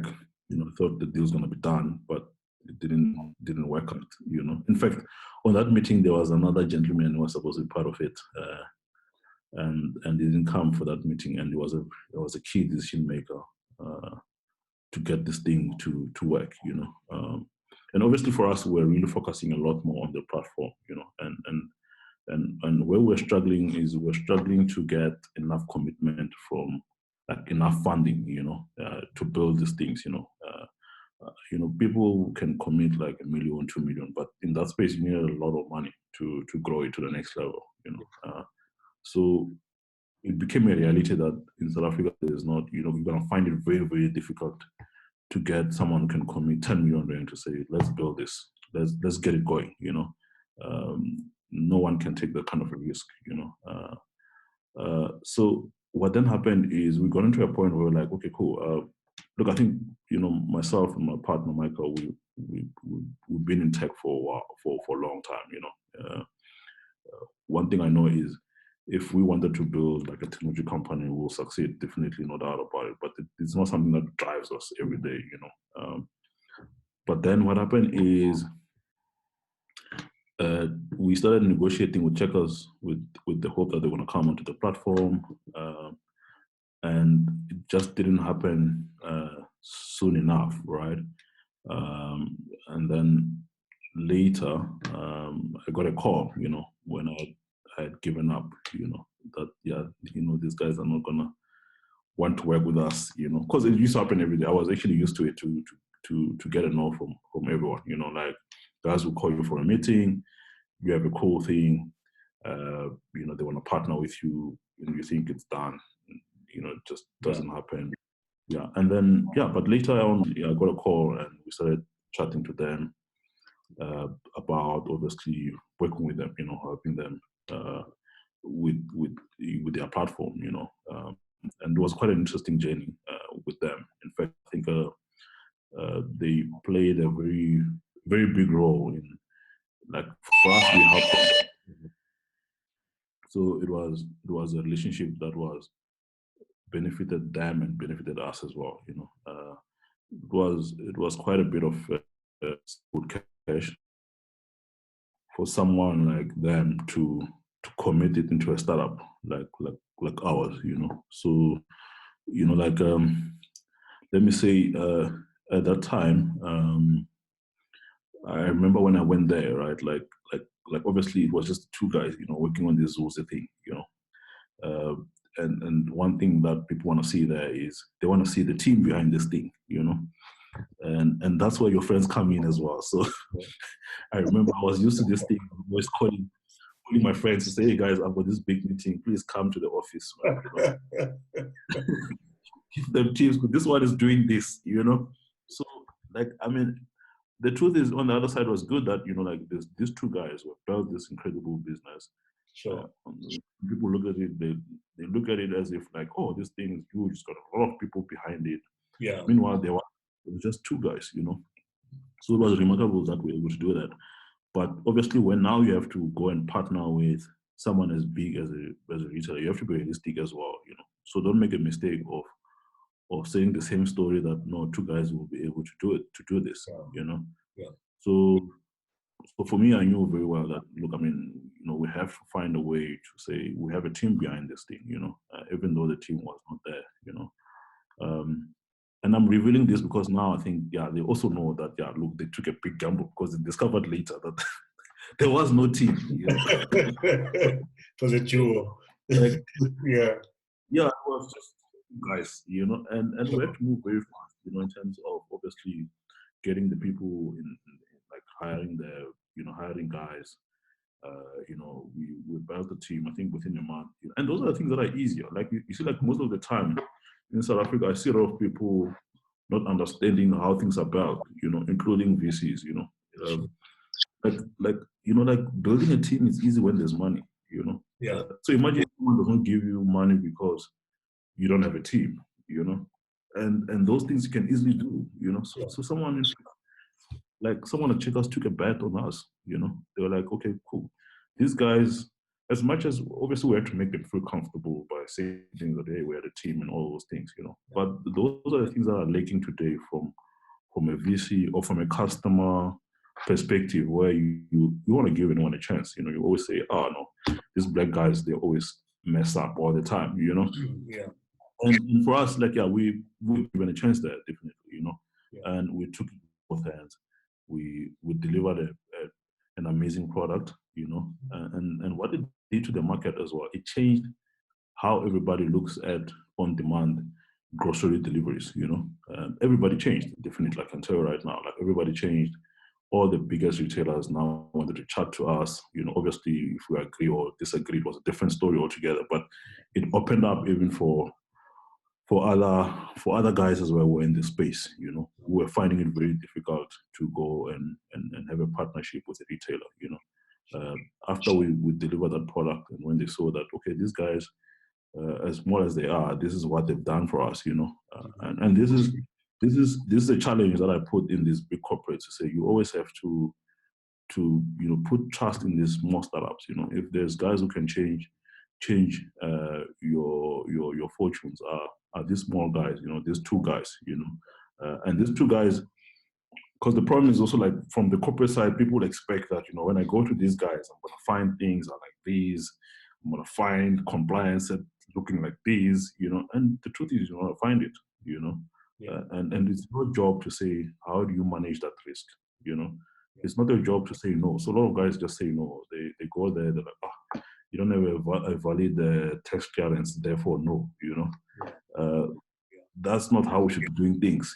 you know, I thought the deal was going to be done, but it didn't work out. You know, in fact, on that meeting there was another gentleman who was supposed to be part of it, and he didn't come for that meeting, and he was a key decision maker to get this thing to work. You know, and obviously for us, we're really focusing a lot more on the platform. You know, and where we're struggling is we're struggling to get enough commitment from like enough funding, you know, to build these things, you know, people can commit like 1 million, 2 million, but in that space you need a lot of money to grow it to the next level, you know. So it became a reality that in South Africa there's not, you know, you're gonna find it very, very difficult to get someone who can commit 10 million rand to say, let's build this, let's get it going, you know. No one can take that kind of a risk, you know. So what then happened is we got into a point where we're like, okay, cool. Look, I think, you know, myself and my partner Michael, we've been in tech for a while, for a long time, you know. One thing I know is if we wanted to build like a technology company, we'll succeed, definitely, no doubt about it. But it's not something that drives us every day, you know. But then what happened is we started negotiating with Checkers with the hope that they want to come onto the platform, and it just didn't happen soon enough, right? And then later, I got a call, you know, when I had given up, you know, that yeah, you know, these guys are not gonna want to work with us, you know, because it used to happen every day. I was actually used to it to get a no from everyone, you know, like guys will call you for a meeting, you have a cool thing, you know, they want to partner with you, and you think it's done, you know, it just doesn't happen. Yeah, and then yeah, but later on, yeah, I got a call and we started chatting to them about obviously working with them, you know, helping them with their platform, you know, and it was quite an interesting journey with them. In fact, I think they played a very very big role in, like, for us we helped them. So it was a relationship that was benefited them and benefited us as well, you know. It was quite a bit of good cash for someone like them to commit it into a startup like ours, you know. So, you know, like let me say at that time, I remember when I went there, right? Like obviously it was just two guys, you know, working on this Zulzi thing, you know. And one thing that people want to see there is they want to see the team behind this thing, you know. And that's where your friends come in as well. So I remember I was used to this thing, always calling my friends to say, hey guys, I've got this big meeting, please come to the office, man, you know. Give them teams, this one is doing this, you know. So like, I mean, the truth is on the other side was good that, you know, like these two guys who built this incredible business. Sure. People look at it, they look at it as if like, oh, this thing is huge, it's got a lot of people behind it. Yeah. Meanwhile, it was just two guys, you know. So it was remarkable that we were able to do that. But obviously, when now you have to go and partner with someone as big as a retailer, you have to be realistic as well, you know. So don't make a mistake of saying the same story that no, two guys will be able to do this, you know. Yeah. So for me, I knew very well that, look, I mean, you know, we have to find a way to say we have a team behind this thing, you know, even though the team was not there, you know. And I'm revealing this because now I think, yeah, they also know that, yeah, look, they took a big gamble because they discovered later that there was no team, you know. It was a duo. Like, Yeah. yeah, it was just guys, you know, and we have to move very fast, you know, in terms of obviously getting the people in like hiring guys. You know, we built the team, I think, within a month. You know, and those are the things that are easier. Like you see, like most of the time in South Africa, I see a lot of people not understanding how things are built, including VCs, Sure. like like building a team is easy when there's money, Yeah. So imagine someone doesn't give you money because you don't have a team, and those things you can easily do, Yeah. So someone at Checkers took a bet on us, They were like, okay, cool. These guys, as much as obviously we have to make them feel comfortable by saying things that, hey, we're a team and all those things, But those are the things that are lacking today from a VC or from a customer perspective, where you want to give anyone a chance. You always say, oh no, these black guys, they always mess up all the time, Yeah. And for us, like, yeah, we given a chance there, definitely, Yeah. and we took it with both hands. We delivered an amazing product, and what it did to the market as well, it changed how everybody looks at on-demand grocery deliveries. Everybody changed, definitely. I can tell you right now, like everybody changed. All the biggest retailers now wanted to chat to us. Obviously, if we agree or disagree, it was a different story altogether. But it opened up even for other guys as well who were in the space, who were finding it very difficult to go and have a partnership with a retailer, After we delivered that product, and when they saw that, okay, these guys, as small as they are, this is what they've done for us, and this is a challenge that I put in these big corporates to say you always have to put trust in these small startups. If there's guys who can change your fortunes, are these small guys, these two guys, and these two guys, because the problem is also, like, from the corporate side, people expect that, when I go to these guys, I'm going to find things that are like these, I'm going to find compliance that looking like these, and the truth is, you want to find it, Yeah. And it's your job to say, how do you manage that risk, It's not your job to say no. So a lot of guys just say no. They go there, they're like, you don't have a valid tax clearance, therefore no, That's not how we should be doing things,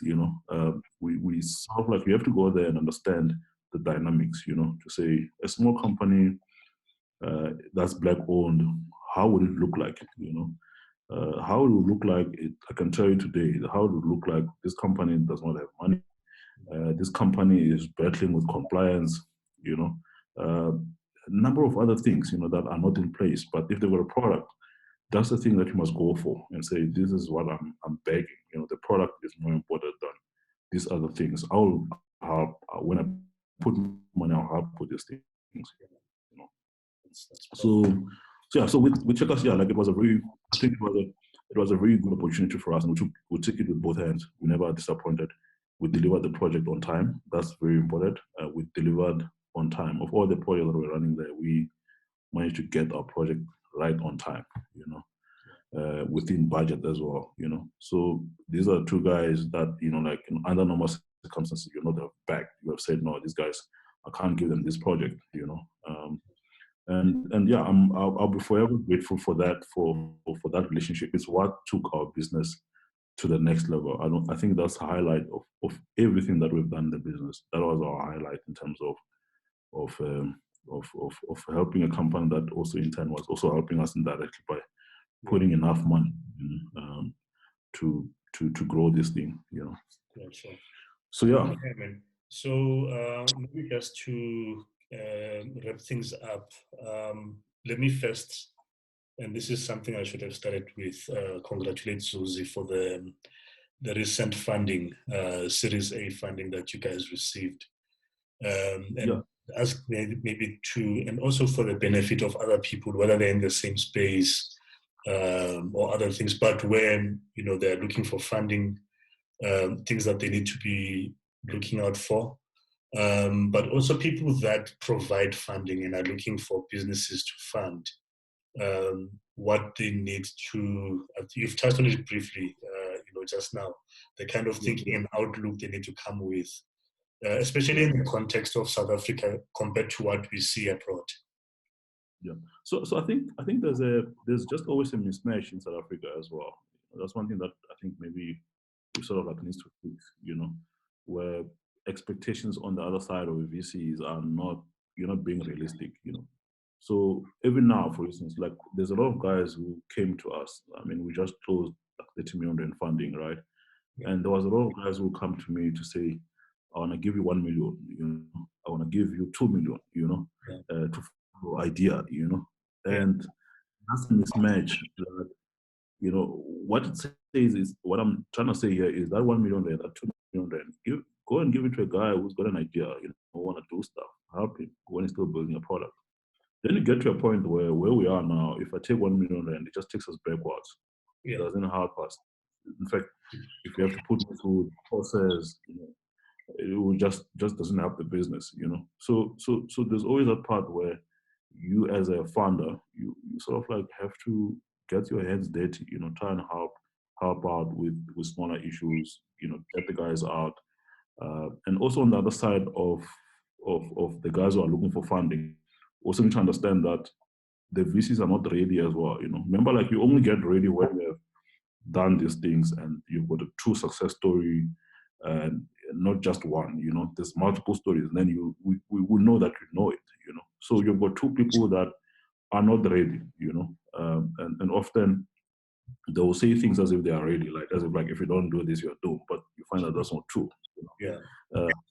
We sort of, like, we have to go there and understand the dynamics, to say a small company that's black owned, how would it look like, How would it look like? I can tell you today, how would it look like? This company does not have money. This company is battling with compliance, a number of other things, that are not in place. But if they've got a product, that's the thing that you must go for and say, this is what I'm begging. The product is more important than these other things. I'll help when I put money, I'll help with these things. That's So yeah, so with Checkers, yeah, like, I think it was a very good opportunity for us, and we took it with both hands. We never disappointed. We delivered the project on time. That's very important. We delivered on time. Of all the projects that we're running there, we managed to get our project right on time, within budget as well, So these are two guys that, like, under normal circumstances, you're not have back. You have said, no, these guys, I can't give them this project, And yeah, I'll be forever grateful for that, for that relationship. It's what took our business to the next level. I think that's the highlight of everything that we've done in the business. That was our highlight in terms of helping a company that also in turn was also helping us indirectly by putting enough money to grow this thing, Yeah, sure. So yeah. Okay, man. So maybe just to wrap things up, let me first, and this is something I should have started with, congratulate Zulzi for the recent funding, Series A funding that you guys received. And ask maybe to, and also for the benefit of other people, whether they're in the same space or other things, but when, they're looking for funding, things that they need to be looking out for. But also people that provide funding and are looking for businesses to fund, what they need to, you've touched on it briefly, just now, the kind of thinking and outlook they need to come with, especially in the context of South Africa compared to what we see abroad. Yeah. So I think there's just always a mismatch in South Africa as well. That's one thing that I think maybe we sort of like needs to fix, where expectations on the other side of VCs are not, being realistic, So even now, for instance, like, there's a lot of guys who came to us. I mean, we just closed like 30 million in funding, right? And there was a lot of guys who come to me to say, I want to give you 1 million, I want to give you 2 million, to follow idea, and that's a mismatch. That, what it says is, what I'm trying to say here is that 1 million rand, that 2 million rand, go and give it to a guy who's got an idea, who want to do stuff, help him when he's still building a product. Then you get to a point where we are now, if I take 1 million rand, it just takes us backwards. It doesn't help us. In fact, if you have to put me through the process, it will just doesn't help the business, So there's always a part where you as a founder, you sort of like have to get your hands dirty, try and help out with smaller issues, get the guys out. And also on the other side of the guys who are looking for funding, also need to understand that the VCs are not ready as well. Remember, like, you only get ready when you have done these things and you've got a true success story, and not just one. There's multiple stories, and then we will know that you know it. So you've got two people that are not ready. And often they will say things as if they are ready, like as if, like, if you don't do this, you're doomed. But you find that that's not true.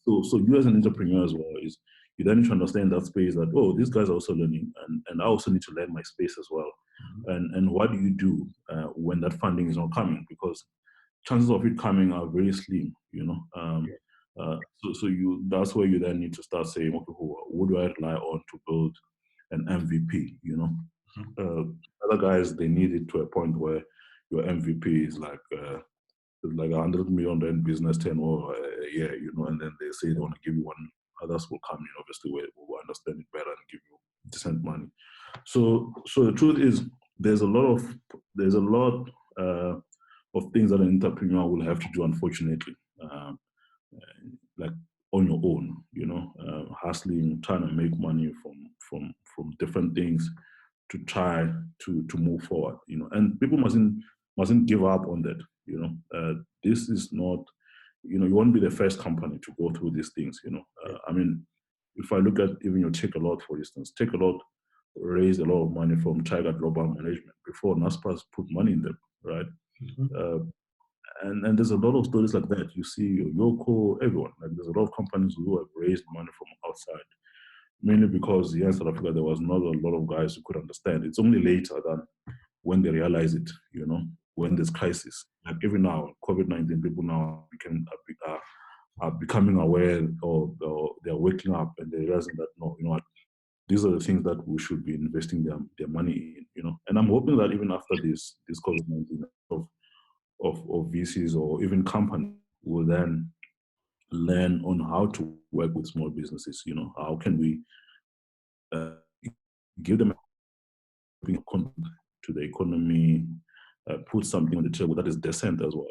So you as an entrepreneur as well, is you then need to understand that space, that, oh, these guys are also learning, and I also need to learn my space as well. And what do you do when that funding is not coming? Because chances of it coming are very slim, so that's where you then need to start saying, okay, who do I rely on to build an MVP? Other guys, they need it to a point where your MVP is like 100 million rand business turnover a year, and then they say they want to give you one. Others will come in, obviously, will understand it better and give you decent money. So the truth is, there's a lot of things that an entrepreneur will have to do, unfortunately, like on your own, hustling, trying to make money from different things to try to move forward, and people mustn't give up on that. This is not, you won't be the first company to go through these things. I mean, if I look at even your Take-A-Lot, for instance, Take-A-Lot raised a lot of money from Tiger Global Management before NASPA's put money in them, right? And there's a lot of stories like that. You see Yoko, everyone. Like, there's a lot of companies who have raised money from outside, mainly because here in South Africa, there was not a lot of guys who could understand. It's only later than when they realize it, when there's crisis. Like, even now, COVID-19, people now are becoming aware, or they're waking up and they're realizing that, no, what, these are the things that we should be investing their money in, And I'm hoping that even after this COVID-19, of VCs or even companies will then learn on how to work with small businesses. How can we give them to the economy, put something on the table that is decent as well.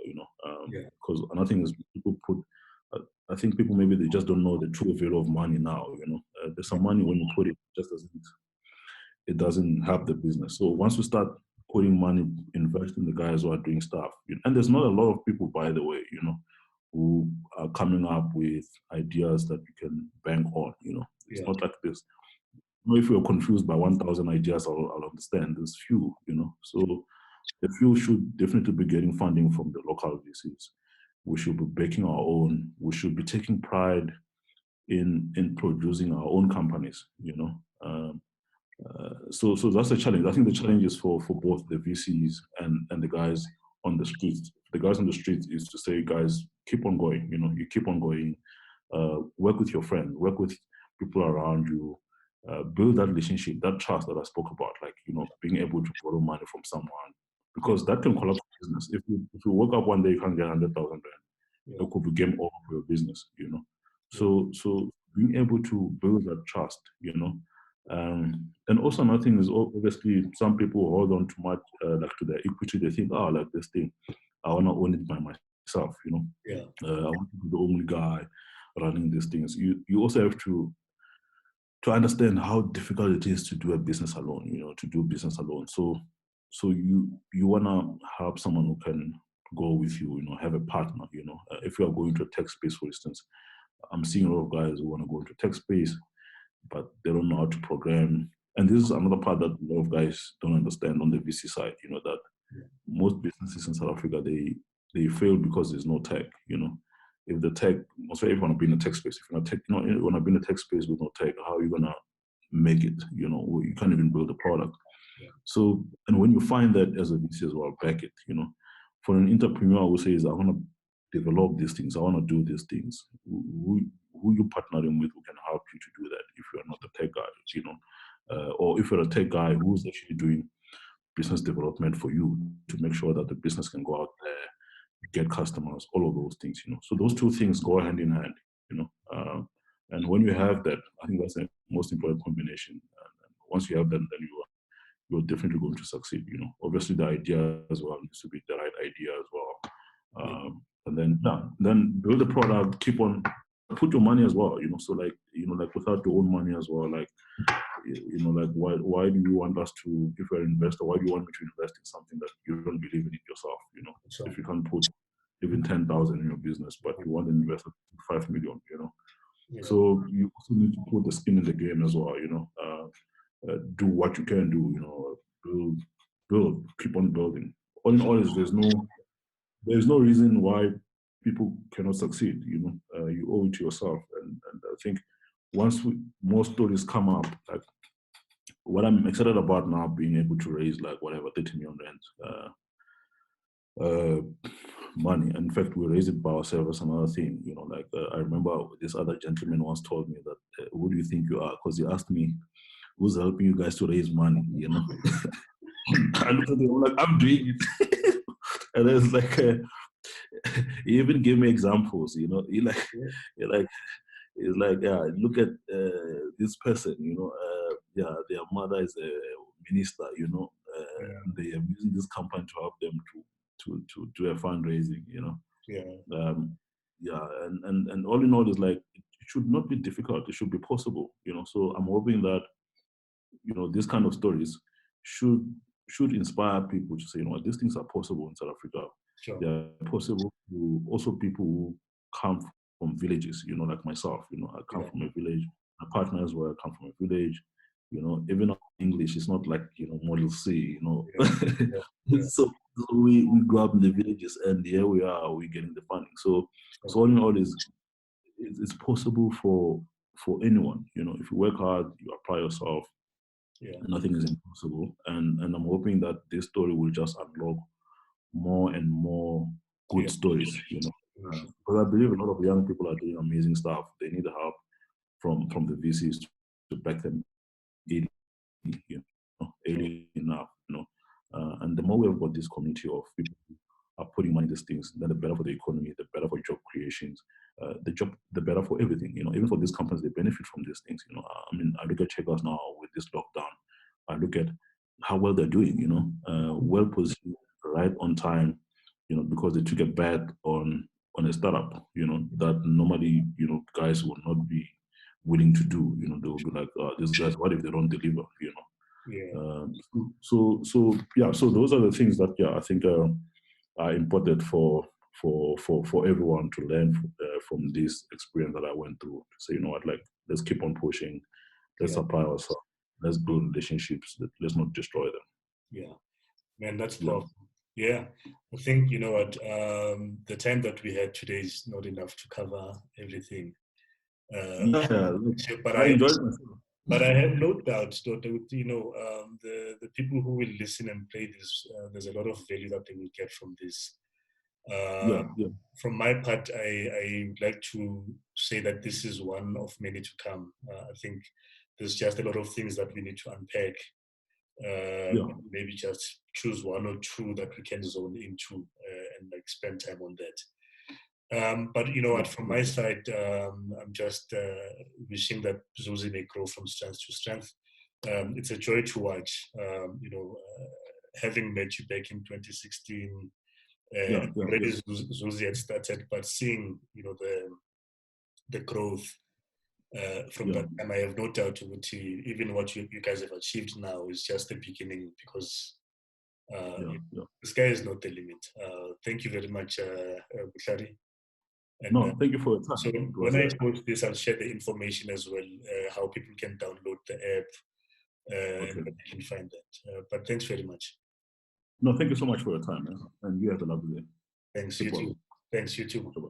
Because another thing is, people put. I think people, maybe they just don't know the true value of money now. There's some money, when you put it, just doesn't help the business. So once we start putting money, investing the guys who are doing stuff, and there's not a lot of people, by the way, who are coming up with ideas that you can bank on. It's not like this. If you're confused by 1,000 ideas, I'll understand. There's few, So the few should definitely be getting funding from the local VCs. We should be backing our own. We should be taking pride in producing our own companies. So that's a challenge. I think the challenge is for both the VCs and the guys on the streets. The guys on the streets is to say, guys, keep on going. You keep on going. Work with your friends. Work with people around you. Build that relationship, that trust that I spoke about. Like, being able to borrow money from someone, because that can collapse business. If you wake up one day you can't get 100,000 rand, it could be game over for your business. So being able to build that trust. And also another thing is, obviously, some people hold on too much, like, to their equity. They think, like, this thing, I want to own it by myself. I want to be the only guy running these things. You also have to understand how difficult it is to do a business alone. To do business alone. So you want to have someone who can go with you. Have a partner. If you are going to a tech space, for instance, I'm seeing a lot of guys who want to go into tech space, but they don't know how to program. And this is another part that a lot of guys don't understand on the VC side, that most businesses in South Africa, they they fail because there's no tech. If the tech, most if you want to be in a tech space, if you're not tech, you want to be in a tech space with no tech, how are you gonna make it? You can't even build a product. Yeah. So, and when you find that as a VC as well, back it. For an entrepreneur, I would say is I want to develop these things. I want to do these things. Who you partnering with who can help you to do that if you're not a tech guy, or if you're a tech guy who's actually doing business development for you to make sure that the business can go out there, get customers, all of those things. So those two things go hand in hand. And when you have that, I think that's the most important combination. And once you have that, then you're definitely going to succeed. Obviously the idea as well needs to be the right idea as well. And then build a product, keep on, put your money as well. So like without your own money as well, like why do you want us to, if you're an investor, why do you want me to invest in something that you don't believe in it yourself? Sure. If you can't put even 10,000 in your business, but you want to invest 5 million, Yeah. So you also need to put the skin in the game as well. Do what you can do. Build, keep on building. All in all, there's no reason why people cannot succeed. You owe it to yourself, and I think once more stories come up, like what I'm excited about now, being able to raise like whatever 30 million rand money. And in fact, we raised it by ourselves. Another thing, I remember this other gentleman once told me that, "Who do you think you are?" Because he asked me, "Who's helping you guys to raise money?" I looked at him, I'm like, "I'm doing it." And it's like, he even gave me examples. He like, yeah, look at this person. Their mother is a minister. They are using this company to help them to do a fundraising. And all in all, is like it should not be difficult. It should be possible. So I'm hoping that these kind of stories should inspire people to say, these things are possible in South Africa. Sure. They are possible to also people who come from villages, like myself. I come from a village. My partner as well come from a village. Even English is not like Model C. So we grew up in the villages, and here we are. We're getting the funding. So all in all, it's possible for anyone. If you work hard, you apply yourself. Nothing is impossible, and I'm hoping that this story will just unlock more and more good stories. Because I believe a lot of young people are doing amazing stuff. They need help from the VCs to back them early enough. And the more we have got this community of people who are putting money in these things, then the better for the economy, the better for job creations, the better for everything. Even for these companies, they benefit from these things. I look at Checkers now with this lockdown. I look at how well they're doing. Well positioned, right on time. Because they took a bet on a startup. That normally guys will not be willing to do. They'll be like, these guys, what if they don't deliver? So those are the things that I think are important for everyone to learn from this experience that I went through. So let's keep on pushing, let's apply ourselves, let's build relationships, let's not destroy them. Yeah, man, that's powerful. Yeah, I think the time that we had today is not enough to cover everything. But I enjoyed myself. But I have no doubt that the people who will listen and play this, there's a lot of value that they will get from this. From my part, I would like to say that this is one of many to come. I think there's just a lot of things that we need to unpack. Maybe just choose one or two that we can zone into and spend time on that. But you know what, from my side, I'm just wishing that Zulzi may grow from strength to strength. It's a joy to watch, having met you back in 2016, already Zulzi had started, but seeing, the growth from that time, I have no doubt even what you guys have achieved now is just the beginning, because the sky is not the limit. Thank you very much, Vutlhari. And, thank you for your time. So when I post this, I'll share the information as well, how people can download the app and you can find that. But thanks very much. No, thank you so much for your time, man. And you have a lovely day. Thanks, you Super. too. Thanks, you too. Super.